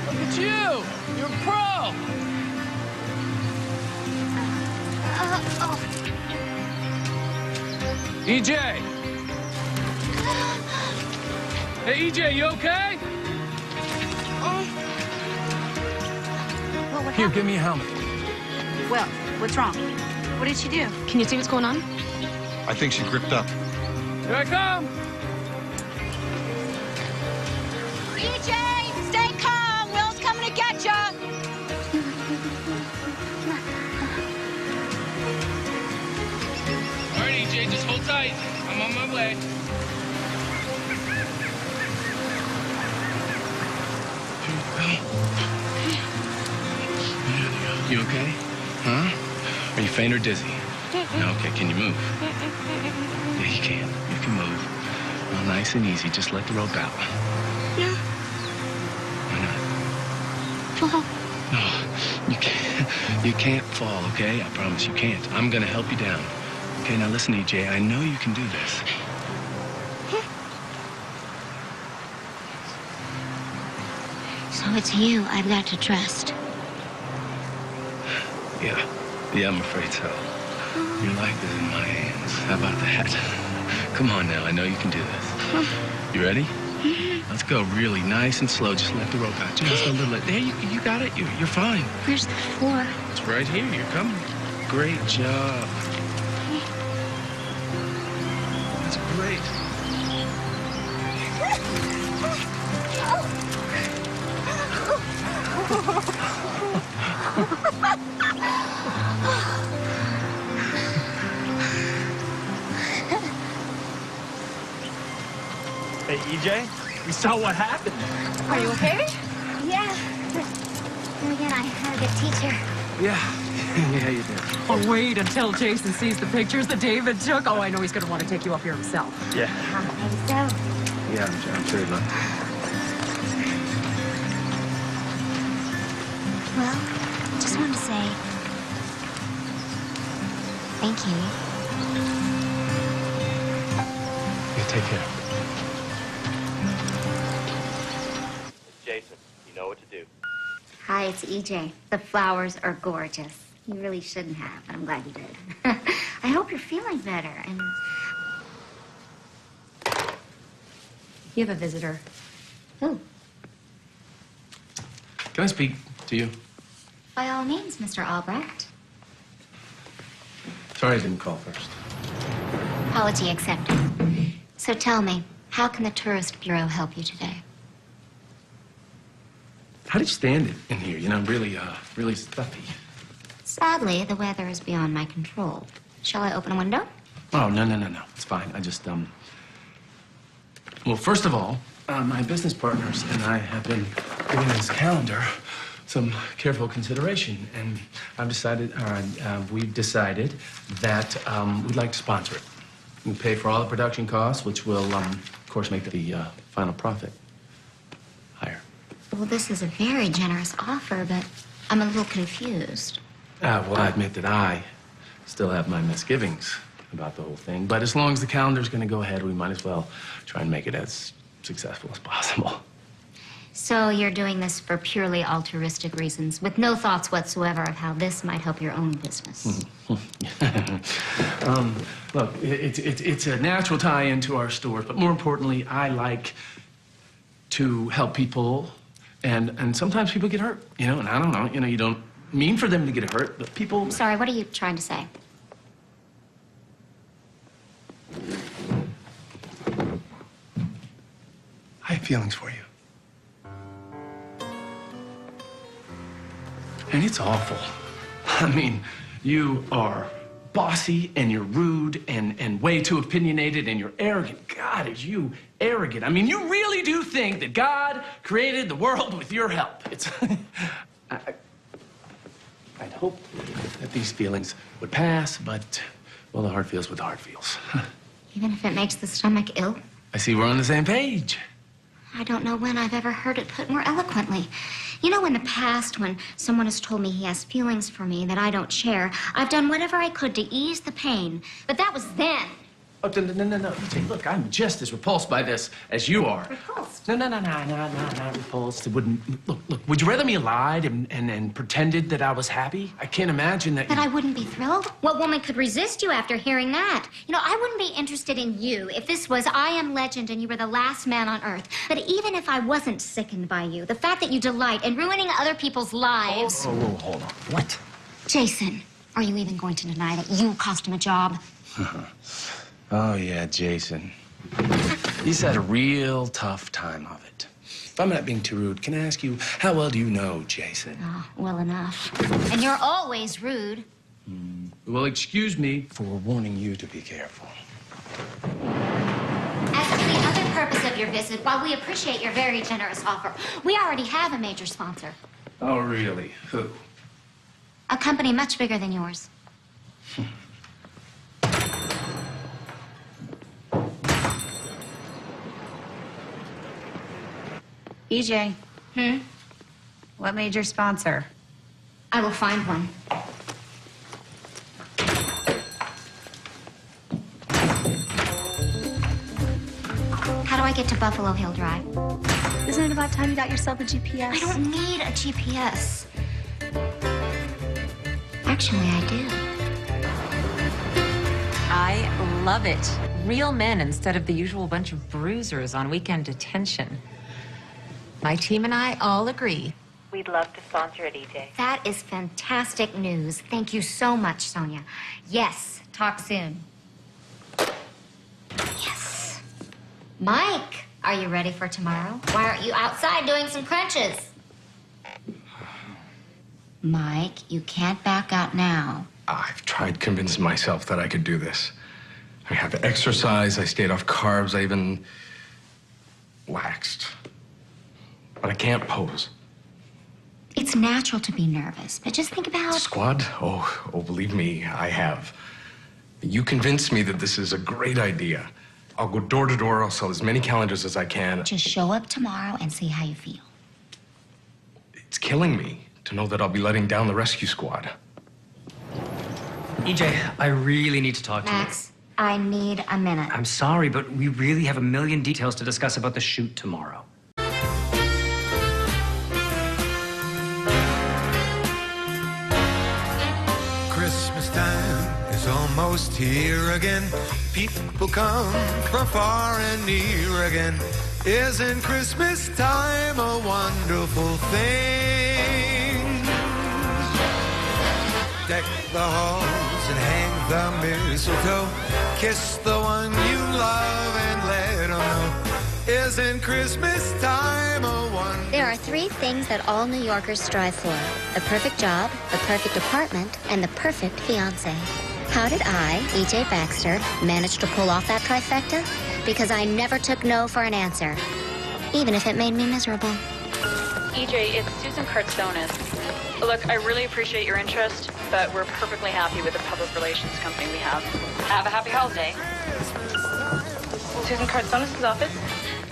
Look at you. You're a pro. EJ. Hey, EJ, you okay? Well, what Here, give me a helmet. Will, what's wrong? What did she do? Can you see what's going on? I think she gripped up. Here I come. EJ, stay calm. Will's coming to get ya. All right, EJ, just hold tight. I'm on my way. You okay? Huh? Are you faint or dizzy? No, okay, can you move? Yeah, you can. You can move. Well, nice and easy. Just let the rope out. Yeah. Why Fall. not? No, you can't. You can't fall, okay? I promise you can't. I'm gonna help you down. Okay, now listen, EJ. I know you can do this. So it's you I've got to trust. Yeah, I'm afraid so. Your life is in my hands. How about that? Come on now, I know you can do this. You ready? Let's go really nice and slow. Just let the rope out. Just a little. There, you got it. You're fine. Where's the floor? It's right here. You're coming. Great job. That's great. Hey, EJ, we saw what happened. Are you okay? Yeah. Yeah, you did. Oh, wait until Jason sees the pictures that David took. Oh, I know he's going to want to take you up here himself. Yeah. I think so. Yeah, I'm sure he will. Well, just wanted to say thank you. Yeah, take care. Jason, you know what to do. Hi, it's EJ. The flowers are gorgeous. You really shouldn't have, but I'm glad you did. I hope you're feeling better. And You have a visitor. who? Can I speak to you? By all means, Mr. Albrecht. Sorry I didn't call first. Apology accepted. So tell me, how can the Tourist Bureau help you today? How did you stand it in here? You know, really stuffy. Sadly, the weather is beyond my control. Shall I open a window? Oh, no. It's fine. I just, Well, first of all, my business partners and I have been giving this calendar some careful consideration, and we've decided that we'd like to sponsor it. We pay for all the production costs, which will, of course, make the final profit higher. Well, this is a very generous offer, but I'm a little confused. Well, I admit that I still have my misgivings about the whole thing, but as long as the calendar's going to go ahead, we might as well try and make it as successful as possible. So you're doing this for purely altruistic reasons, with no thoughts whatsoever of how this might help your own business. Look, it's a natural tie-in to our stores, but more importantly, I like to help people, and sometimes people get hurt, you know, and I don't know, you know, you don't mean for them to get hurt, but people... I'm sorry, what are you trying to say? I have feelings for you. And it's awful. I mean, you are bossy and you're rude and way too opinionated and you're arrogant. God, is you arrogant. I mean, you really do think that God created the world with your help. It's... I'd hope that these feelings would pass, but, well, the heart feels what the heart feels. Even if it makes the stomach ill? I see we're on the same page. I don't know when I've ever heard it put more eloquently. You know, in the past, when someone has told me he has feelings for me that I don't share, I've done whatever I could to ease the pain. But that was then. Oh, no. EJ, look, I'm just as repulsed by this as you are. Repulsed? No, not repulsed. It wouldn't... Look, would you rather me lied and pretended that I was happy? I can't imagine that That I wouldn't be thrilled? What woman could resist you after hearing that? You know, I wouldn't be interested in you if this was I Am Legend and you were the last man on Earth. But even if I wasn't sickened by you, the fact that you delight in ruining other people's lives... Oh, hold on. What? Jason, are you even going to deny that you cost him a job? Oh, yeah, Jason. He's had a real tough time of it. If I'm not being too rude, can I ask you, how well do you know Jason? Oh, well enough. And you're always rude. Well, excuse me for warning you to be careful. As to the other purpose of your visit, while we appreciate your very generous offer, we already have a major sponsor. Oh, really? Who? A company much bigger than yours. EJ. What major sponsor? I will find one. How do I get to Buffalo Hill Drive? Isn't it about time you got yourself a GPS? I don't need a GPS. Actually, I do. I love it. Real men instead of the usual bunch of bruisers on weekend detention. My team and I all agree. We'd love to sponsor it, EJ. That is fantastic news. Thank you so much, Sonia. Yes, talk soon. Yes. Mike, are you ready for tomorrow? Why aren't you outside doing some crunches? Mike, you can't back out now. I've tried convincing myself that I could do this. I have exercise, I stayed off carbs, I even laxed. But I can't pose. It's natural to be nervous, but just think about... Squad? Oh, believe me, I have. You convinced me that this is a great idea. I'll go door to door. I'll sell as many calendars as I can. Just show up tomorrow and see how you feel. It's killing me to know that I'll be letting down the rescue squad. EJ, I really need to talk to you. Max, I need a minute. I'm sorry, but we really have a million details to discuss about the shoot tomorrow. Christmas time is almost here again. People come from far and near again. Isn't Christmas time a wonderful thing? Deck the halls and hang the mistletoe. Kiss the one you love and let them know. Isn't Christmas time a wonderful... There are 3 things that all New Yorkers strive for. The perfect job, the perfect apartment, and the perfect fiancé. How did I, E.J. Baxter, manage to pull off that trifecta? Because I never took no for an answer, even if it made me miserable. EJ, it's Susan Kartsonis. Look, I really appreciate your interest, but we're perfectly happy with the public relations company we have. Have a happy holiday. Susan Kartsonis' office?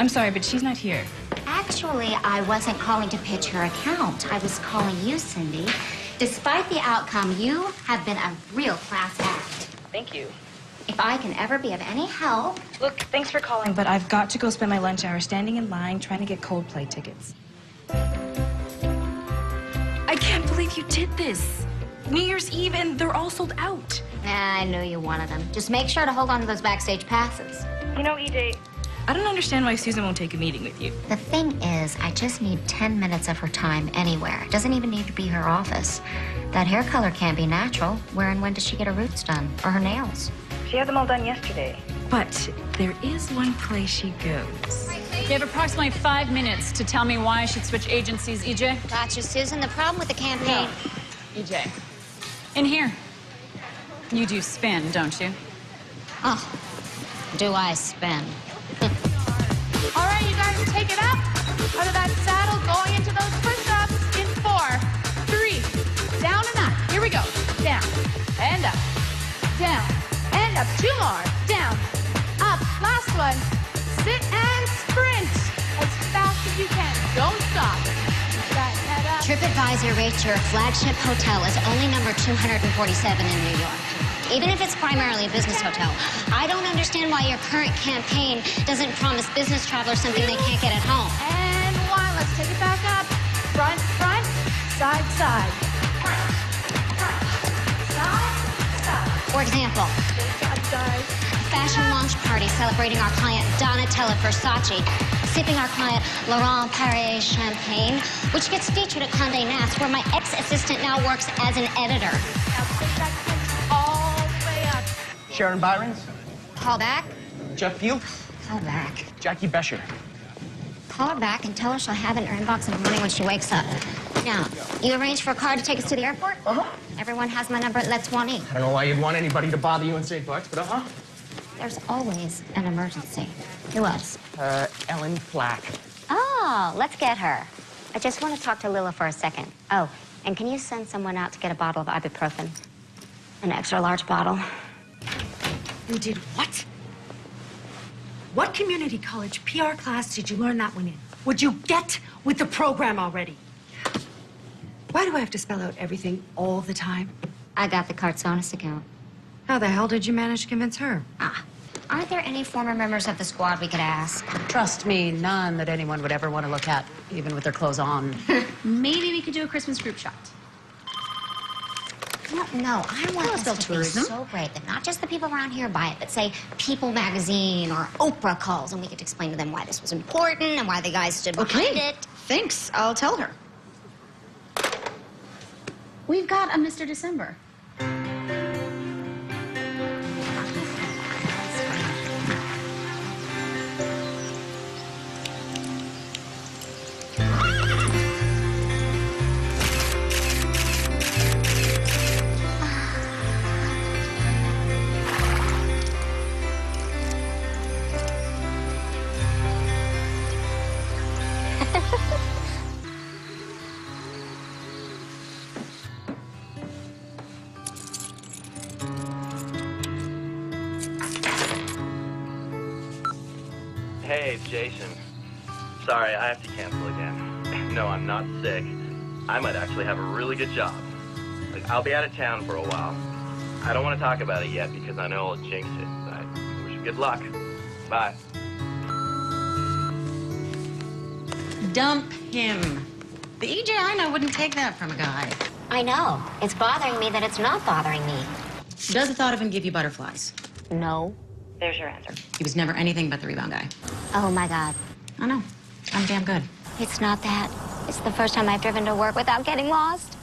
I'm sorry, but she's not here. Actually, I wasn't calling to pitch her account. I was calling you, Cindy. Despite the outcome, you have been a real class act. Thank you. If I can ever be of any help... Look, thanks for calling. But I've got to go spend my lunch hour standing in line trying to get Coldplay tickets. I can't believe you did this. New Year's Eve, and they're all sold out. I knew you wanted them. Just make sure to hold on to those backstage passes. You know, EJ... I don't understand why Susan won't take a meeting with you. The thing is, I just need 10 minutes of her time anywhere. It doesn't even need to be her office. That hair color can't be natural. Where and when does she get her roots done? Or her nails? She had them all done yesterday. But there is one place she goes. You have approximately 5 minutes to tell me why I should switch agencies, EJ. Gotcha, Susan. The problem with the campaign... No. EJ. In here. You do spin, don't you? Oh, do I spin? All right, you guys, take it up. Out of that saddle, going into those push-ups in 4, 3, down and up. Here we go. Down, and up, down, and up. 2 more. Down, up. Last one. Sit and sprint as fast as you can. Don't stop. Right, head up. TripAdvisor rates your flagship hotel as only number 247 in New York. Even if it's primarily a business hotel. I don't understand why your current campaign doesn't promise business travelers something they can't get at home. And 1. Let's take it back up. Front, front, side, side. Side, side. For example, Side, side. a fashion launch party celebrating our client Donatella Versace, sipping our client Laurent Perrier champagne, which gets featured at Condé Nast, where my ex-assistant now works as an editor. Now take that all the way up. Sharon Byrons, Call back. Jeff Field, Call back. Jackie Bescher. Call her back and tell her she'll have it in her inbox in the morning when she wakes up. Now, you arranged for a car to take us to the airport? Uh-huh. Everyone has my number at Let's One E. I don't know why you'd want anybody to bother you and say buts, but uh-huh. There's always an emergency. Who else? Ellen Flack. Oh, let's get her. I just want to talk to Lila for a second. Oh, and can you send someone out to get a bottle of ibuprofen? An extra large bottle. You did what? What community college PR class did you learn that one in? Would you get with the program already? Why do I have to spell out everything all the time? I got the Kartsonis account. How the hell did you manage to convince her? Aren't there any former members of the squad we could ask? Trust me, none that anyone would ever want to look at, even with their clothes on. Maybe we could do a Christmas group shot. No, I want this to be tourism. so great that not just the people around here buy it, but say People Magazine or Oprah calls, and we could explain to them why this was important and why the guys stood behind it. Thanks. I'll tell her. We've got a Mr. December. Hey, it's Jason. Sorry, I have to cancel again. No, I'm not sick. I might actually have a really good job. Like, I'll be out of town for a while. I don't want to talk about it yet because I know I'll jinx it. But I wish you good luck. Bye. Dump him. The EJ I know wouldn't take that from a guy. I know. It's bothering me that it's not bothering me. Does the thought of him give you butterflies? No. There's your answer. He was never anything but the rebound guy. Oh, my God. I know. I'm damn good. It's not that. It's the first time I've driven to work without getting lost.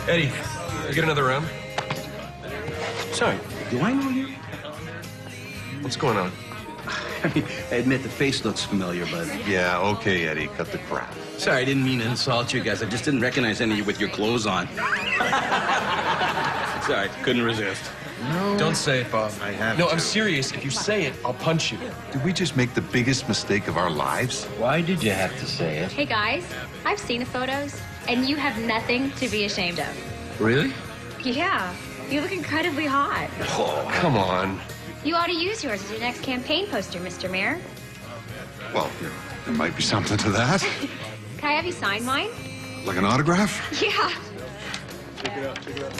Eddie, you get another round? Sorry, Do I know you? what's going on? I mean, I admit the face looks familiar, but... Yeah, okay, Eddie, cut the crap. Sorry, I didn't mean to insult you guys. I just didn't recognize any of you with your clothes on. Sorry, couldn't resist. No. Don't say it, Bob. I have No, to. I'm serious. If you say it, I'll punch you. Did we just make the biggest mistake of our lives? Why did you have to say it? Hey guys, I've seen the photos, and you have nothing to be ashamed of. Really? Yeah, you look incredibly hot. Oh, come on. You ought to use yours as your next campaign poster, Mr. Mayor. Well, there might be something to that. Can I have you sign mine? Like an autograph? Yeah. Check it out, check it out.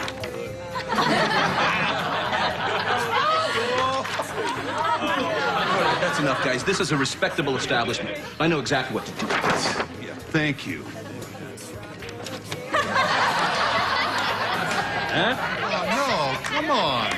That's enough, guys. This is a respectable establishment. I know exactly what to do with this. Yeah, thank you. Huh? Oh, no, come on.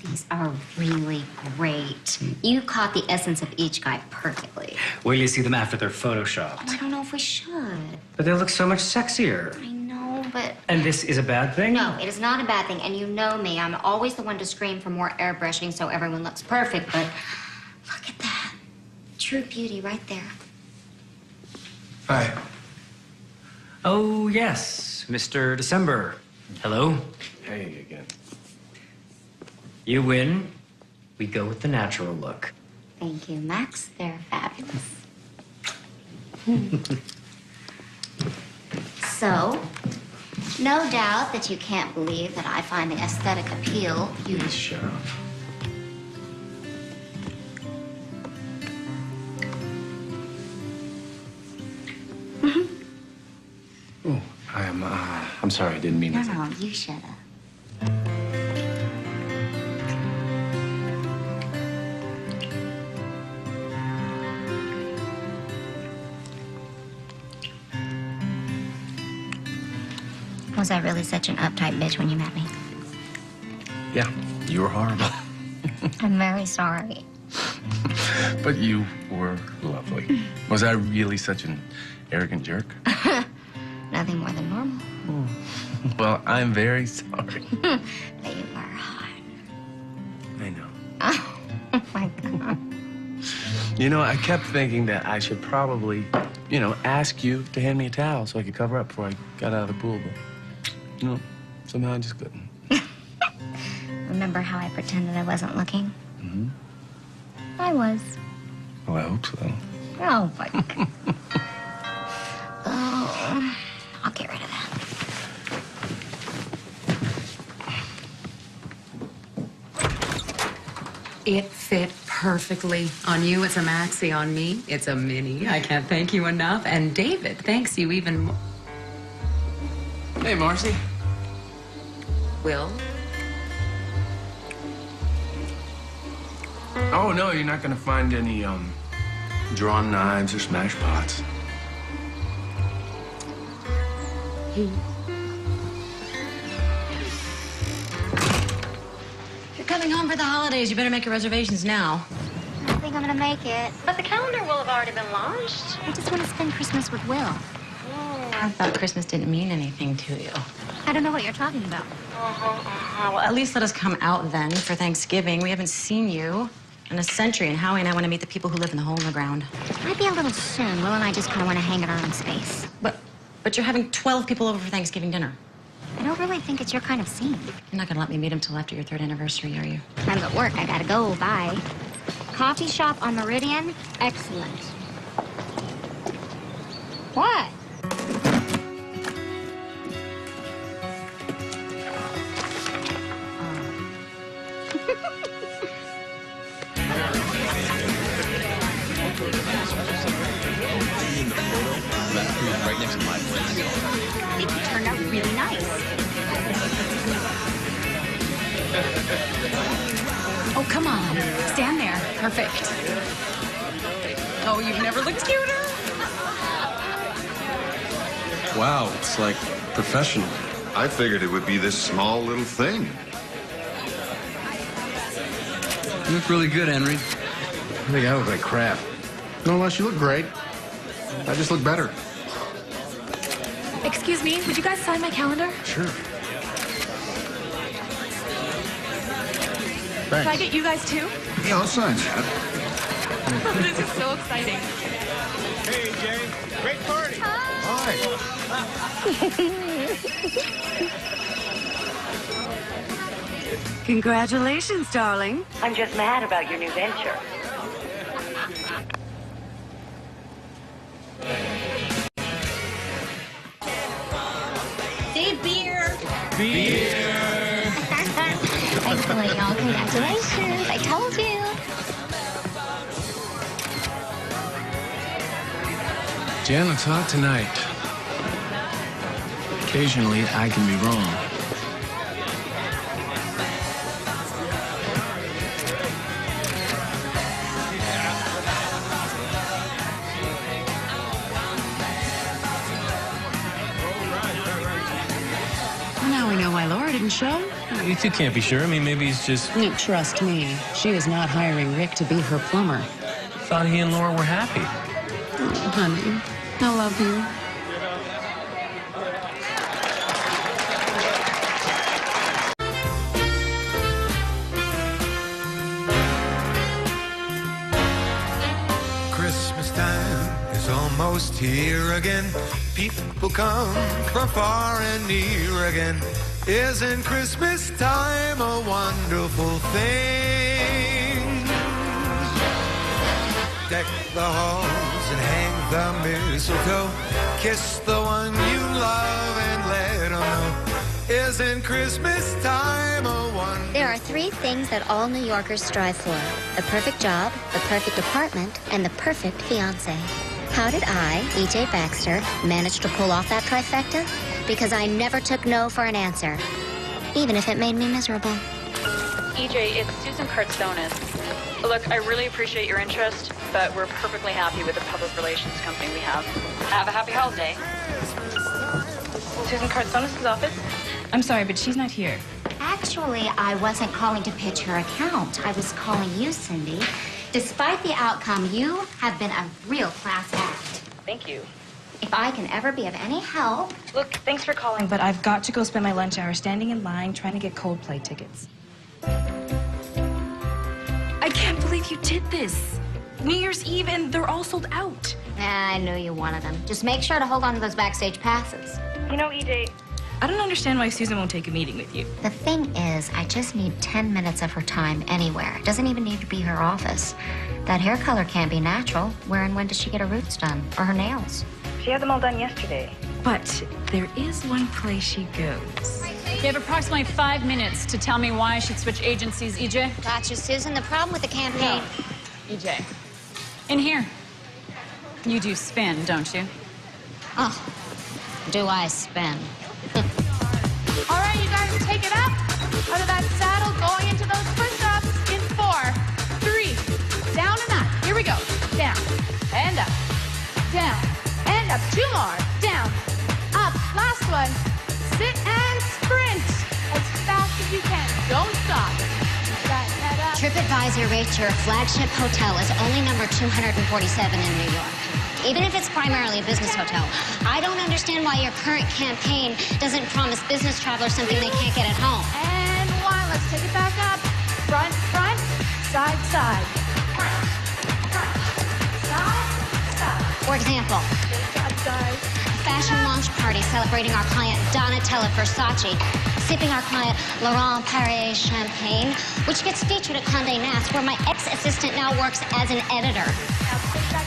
These are really great. You caught the essence of each guy perfectly. Wait till you see them after they're photoshopped. I don't know if we should. But they look so much sexier. I know, but... And this is a bad thing? No, it is not a bad thing, and you know me. I'm always the one to scream for more airbrushing so everyone looks perfect, but look at that. True beauty right there. Hi. Oh, yes, Mr. December. Hello. Hey again. You win. We go with the natural look. Thank you, Max. They're fabulous. So, no doubt that you can't believe that I find the aesthetic appeal. Please shut up. Oh, I'm sorry. I didn't mean No, to. no, you shut up. Was I really such an uptight bitch when you met me? Yeah, you were horrible. I'm very sorry. But you were lovely. Was I really such an arrogant jerk? Nothing more than normal. Well, I'm very sorry. But you were hot. I know. Oh my God. You know, I kept thinking that I should probably, ask you to hand me a towel so I could cover up before I got out of the pool. But, somehow I just couldn't. Remember how I pretended I wasn't looking? Mm-hmm. I was. Well, I hope so. Oh my God. Oh, I'll get rid of that. It fit perfectly. On you, it's a maxi. On me, it's a mini. I can't thank you enough. And David thanks you even more. Hey, Marcy. Will? Oh, no, you're not gonna find any, drawn knives or smash pots. If you're coming home for the holidays, you better make your reservations now. I think I'm gonna make it. But the calendar will have already been launched. I just want to spend Christmas with Will. I thought Christmas didn't mean anything to you. I don't know what you're talking about. Well, at least let us come out then for Thanksgiving. We haven't seen you in a century, and Howie and I want to meet the people who live in the hole in the ground. Might be a little soon. Will and I just kind of want to hang in our own space. But you're having 12 people over for Thanksgiving dinner. I don't really think it's your kind of scene. You're not gonna let me meet him till after your 3rd anniversary, are you? I'm at work. I gotta go. Bye. Coffee shop on Meridian. Excellent. What? things in my place. I think you turned out really nice. Oh, come on. Stand there. Perfect. Oh, you've never looked cuter. Wow, it's like professional. I figured it would be this small little thing. You look really good, Henry. I think I look like crap. No, unless you look great. I just look better. Excuse me, would you guys sign my calendar? Sure. Can I get you guys too? Yeah, I'll sign that. This is so exciting. Hey, Jay. Great party. Hi. Congratulations, darling. I'm just mad about your new venture. Say beer. Beer. Excellent, y'all. Congratulations. I told you. Jan looks hot tonight. Occasionally, I can be wrong. Now we know why Laura didn't show. You two can't be sure. I mean, maybe he's just... Trust me, she is not hiring Rick to be her plumber. thought he and Laura were happy. Oh, honey, I love you. Christmas time is almost here again. People come from far and near again. Isn't Christmas time a wonderful thing? Deck the halls and hang the mistletoe. Kiss the one you love and let them know. Isn't Christmas time a wonderful... There are three things that all New Yorkers strive for: the perfect job, the perfect apartment, and the perfect fiancé. How did I, E.J. Baxter, manage to pull off that trifecta? Because I never took no for an answer, even if it made me miserable. EJ, it's Susan Kartsonis. Look, I really appreciate your interest, but we're perfectly happy with the public relations company we have. Have a happy holiday. Susan Kartsonis' office? I'm sorry, but she's not here. Actually, I wasn't calling to pitch her account. I was calling you, Cindy. Despite the outcome, you have been a real class act. Thank you. If I can ever be of any help... Look, thanks for calling, but I've got to go spend my lunch hour standing in line trying to get Coldplay tickets. I can't believe you did this. New Year's Eve, and they're all sold out. I knew you wanted them. Just make sure to hold on to those backstage passes. You know, EJ... I don't understand why Susan won't take a meeting with you. The thing is, I just need 10 minutes of her time anywhere. It doesn't even need to be her office. That hair color can't be natural. Where and when does she get her roots done? Or her nails? She had them all done yesterday. But there is one place she goes. You have approximately 5 minutes to tell me why I should switch agencies, EJ. Gotcha, Susan. The problem with the campaign... No. EJ. In here. You do spin, don't you? Oh, do I spin? All right, you guys, take it up. Out of that saddle, going into those push-ups in 4, 3, down and up. Here we go. Down, and up, down, and up. 2 more. Down, up. Last one. Sit and sprint as fast as you can. Don't stop. Right, head up. TripAdvisor rates your flagship hotel as only number 247 in New York. Even if it's primarily a business hotel. I don't understand why your current campaign doesn't promise business travelers something they can't get at home. And 1. Let's take it back up. Front, front, side, side. Side, side. For example, Side. fashion launch party celebrating our client Donatella Versace, sipping our client Laurent Perrier champagne, which gets featured at Condé Nast, where my ex-assistant now works as an editor. Now take that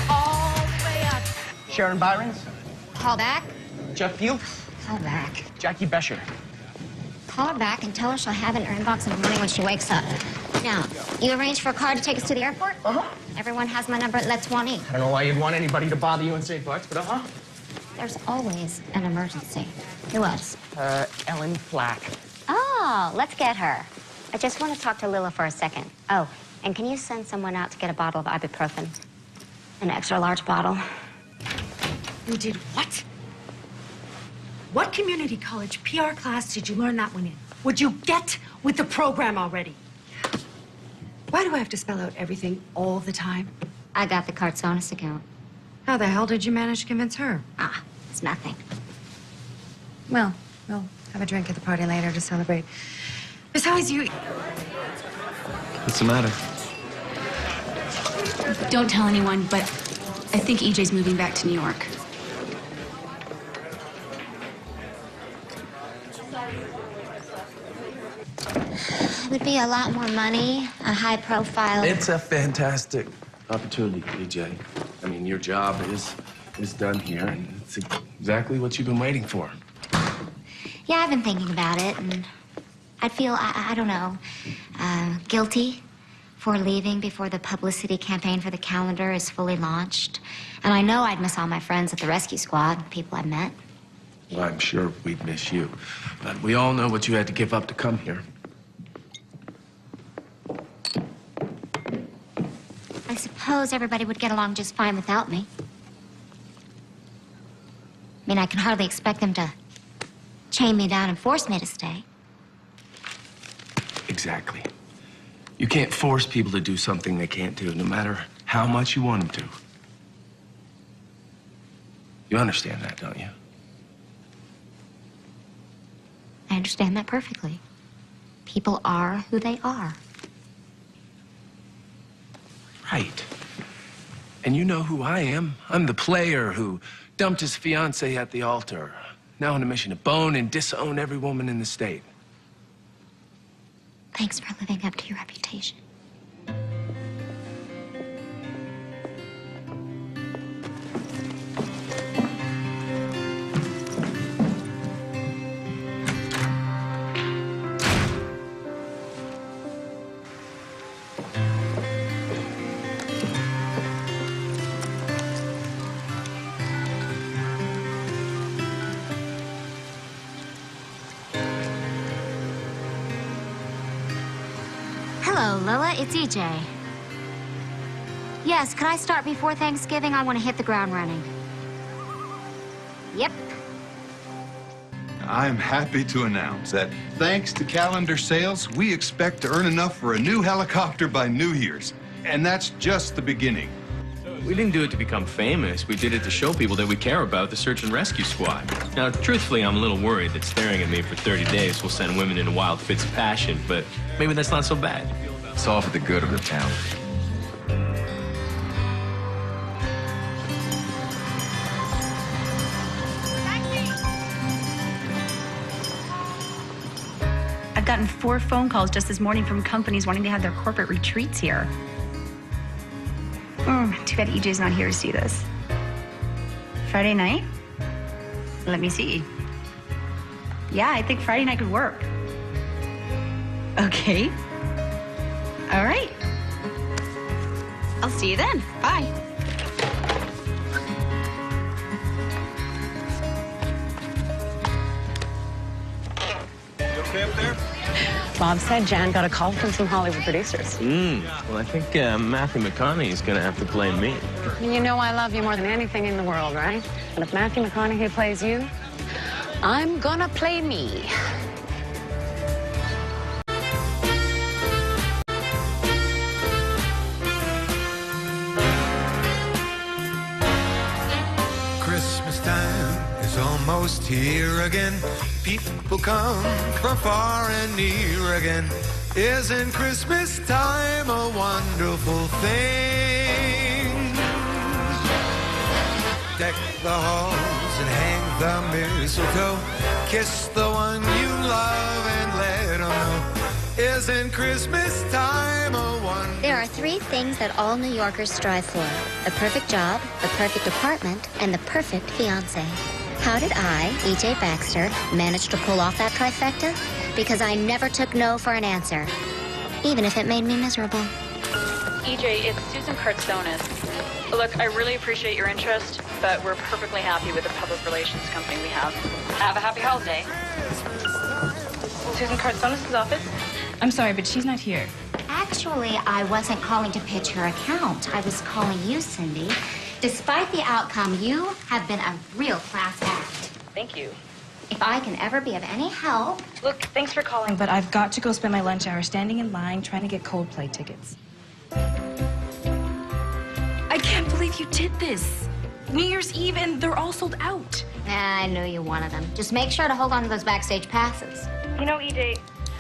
all the way up. Sharon Byrons, Call back. Jeff Field, Call back. Jackie Besher. Call her back and tell her she'll have it in her inbox in the morning when she wakes up. Now, you arranged for a car to take us to the airport? Uh-huh. Everyone has my number at Let's One Eat. I don't know why you'd want anybody to bother you in St. Bart's, but uh-huh. There's always an emergency. Who else? Ellen Flack. Oh, let's get her. I just want to talk to Lila for a second. Oh, and can you send someone out to get a bottle of ibuprofen? An extra large bottle. You did what? What community college PR class did you learn that one in? Would you get with the program already? Why do I have to spell out everything all the time? I got the Cartsonis account. How the hell did you manage to convince her? Ah, it's nothing. Well, we'll have a drink at the party later to celebrate. Besides, you... What's the matter? Don't tell anyone, but I think EJ's moving back to New York. It would be a lot more money, a high profile. It's a fantastic opportunity, EJ. I mean, your job is done here, and it's exactly what you've been waiting for. Yeah, I've been thinking about it, and I'd feel, I don't know, guilty for leaving before the publicity campaign for the calendar is fully launched. And I know I'd miss all my friends at the rescue squad, people I met. Well, I'm sure we'd miss you. But we all know what you had to give up to come here. I suppose everybody would get along just fine without me. I mean, I can hardly expect them to chain me down and force me to stay. Exactly. You can't force people to do something they can't do, no matter how much you want them to. You understand that, don't you? I understand that perfectly. People are who they are. Right. And you know who I am. I'm the player who dumped his fiancée at the altar. Now on a mission to bone and disown every woman in the state. Thanks for living up to your reputation. Hello, Lila. It's EJ. Yes, could I start before Thanksgiving? I want to hit the ground running. Yep. I'm happy to announce that thanks to calendar sales, we expect to earn enough for a new helicopter by New Year's. And that's just the beginning. We didn't do it to become famous. We did it to show people that we care about the search and rescue squad. Now, truthfully, I'm a little worried that staring at me for 30 days will send women into wild fits of passion, but maybe that's not so bad. It's all for the good of the town. I've gotten 4 phone calls just this morning from companies wanting to have their corporate retreats here. Too bad EJ's not here to see this. Friday night? Let me see. Yeah, I think Friday night could work. Okay. All right. I'll see you then. Bye. You okay up there? Bob said Jan got a call from some Hollywood producers. Well, I think Matthew McConaughey is going to have to play me. You know I love you more than anything in the world, right? And if Matthew McConaughey plays you, I'm gonna play me. Christmas time is almost here again. People come from far and near again. Isn't Christmas time a wonderful thing? Deck the halls and hang the mistletoe. Kiss the one you love and let them know. Isn't Christmas time a wonderful... There are 3 things that all New Yorkers strive for: the perfect job, the perfect apartment, and the perfect fiancé. How did I, EJ Baxter, manage to pull off that trifecta? Because I never took no for an answer, even if it made me miserable. EJ, it's Susan Cartsonis. Look, I really appreciate your interest, but we're perfectly happy with the public relations company we have. Have a happy holiday. Susan Kartsonis' office? I'm sorry, but she's not here. Actually, I wasn't calling to pitch her account. I was calling you, Cindy. Despite the outcome, you have been a real class act. Thank you. If I can ever be of any help... Look, thanks for calling. But I've got to go spend my lunch hour standing in line trying to get Coldplay tickets. I can't believe you did this. New Year's Eve, and they're all sold out. I knew you wanted them. Just make sure to hold on to those backstage passes. You know, EJ...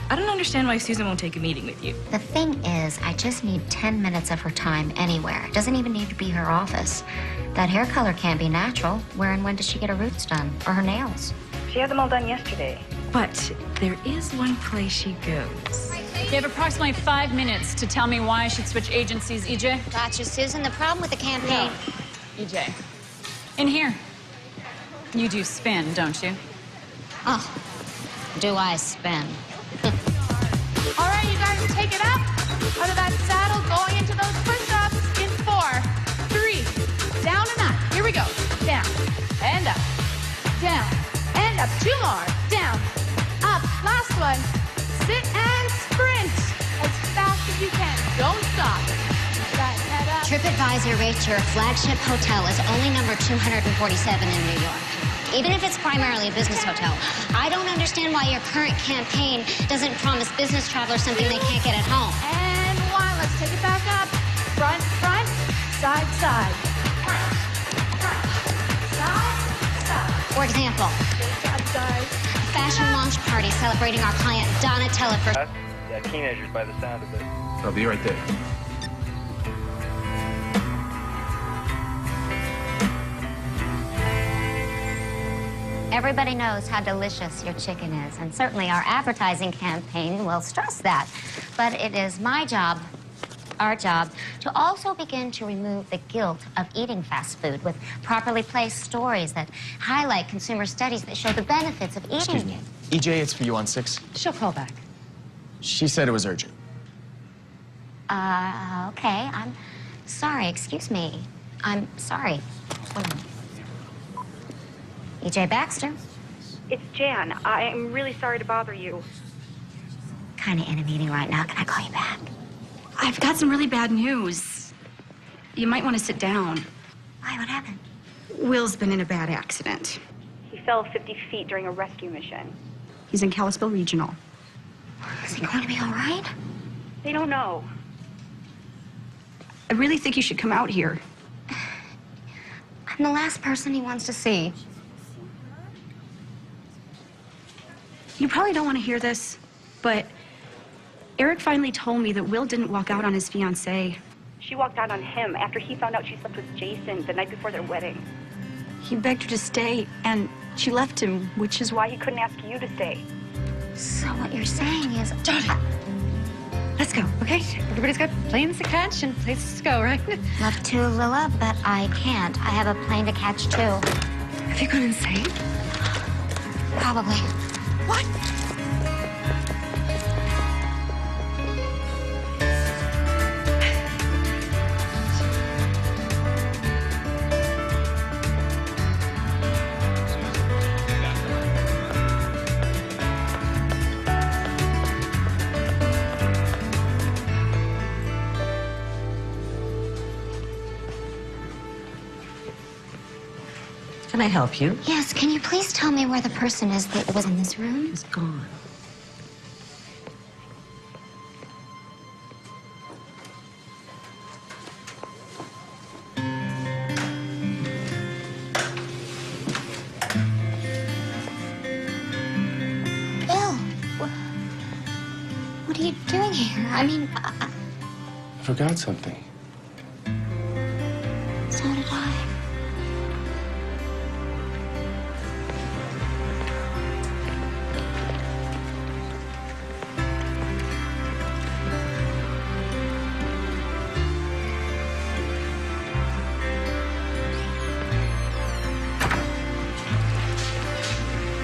I don't understand why Susan won't take a meeting with you. The thing is, I just need 10 minutes of her time anywhere. It doesn't even need to be her office. That hair color can't be natural. Where and when does she get her roots done? Or her nails? She had them all done yesterday. But there is one place she goes. You have approximately 5 minutes to tell me why I should switch agencies, EJ. Gotcha, Susan. The problem with the campaign... No. EJ. In here. You do spin, don't you? Oh, do I spin? All right, you guys, take it up. Out of that saddle, going into those push-ups in 4, 3, down and up. Here we go. Down, and up, down, and up. 2 more. Down, up. Last one. Sit and sprint as fast as you can. Don't stop. That head up. TripAdvisor rates your flagship hotel as only number 247 in New York. Even if it's primarily a business hotel. I don't understand why your current campaign doesn't promise business travelers something they can't get at home. And 1. Let's take it back up. Front, front, side, side. Side, side. For example, Side, side. a fashion launch party celebrating our client Donatella for... Yeah, teenagers by the sound of it. I'll be right there. Everybody knows how delicious your chicken is, and certainly our advertising campaign will stress that. But it is my job, our job, to also begin to remove the guilt of eating fast food with properly placed stories that highlight consumer studies that show the benefits of eating it. EJ, it's for you on 6. She'll call back. She said it was urgent. Okay, I'm sorry, excuse me. I'm sorry. Wait a minute. EJ Baxter. It's Jan. I am really sorry to bother you. Kind of in a meeting right now. Can I call you back? I've got some really bad news. You might want to sit down. Why? What happened? Will's been in a bad accident. He fell 50 feet during a rescue mission. He's in Kalispell Regional. Is he going to be all right? They don't know. I really think you should come out here. I'm the last person he wants to see. You probably don't want to hear this, but Eric finally told me that Will didn't walk out on his fiancée. She walked out on him after he found out she slept with Jason the night before their wedding. He begged her to stay, and she left him, which is why Why he couldn't ask you to stay. So what you're saying is... Darling, let's go, okay? Everybody's got planes to catch and places to go, right? Love to, Lila, but I can't. I have a plane to catch, too. Have you gone insane? Probably. What? Can I help you? Yes, can you please tell me where the person is that was in this room? It's gone. Bill, what are you doing here? I mean, I forgot something. so did I.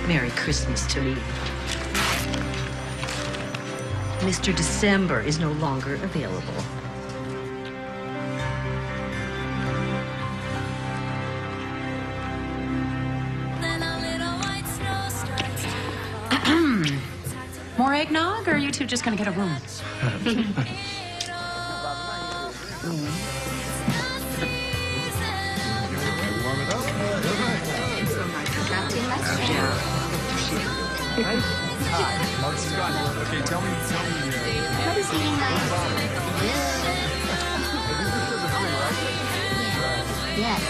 Merry Christmas to me. Mr. December is no longer available. eggnog, or are you two just gonna get a room? Hi, Mark Scott. Okay, tell me. What is eating those? Yes.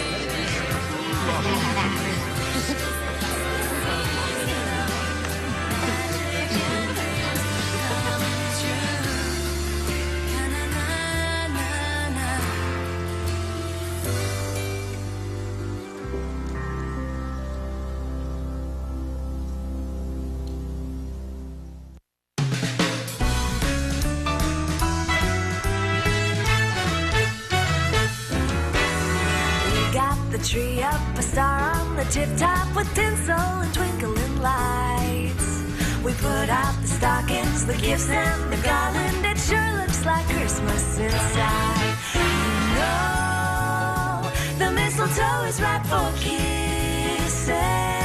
Tree up, a star on the tip top with tinsel and twinkling lights. We put out the stockings, the gifts, and the garland. It sure looks like Christmas inside. You know, the mistletoe is ripe for kissing.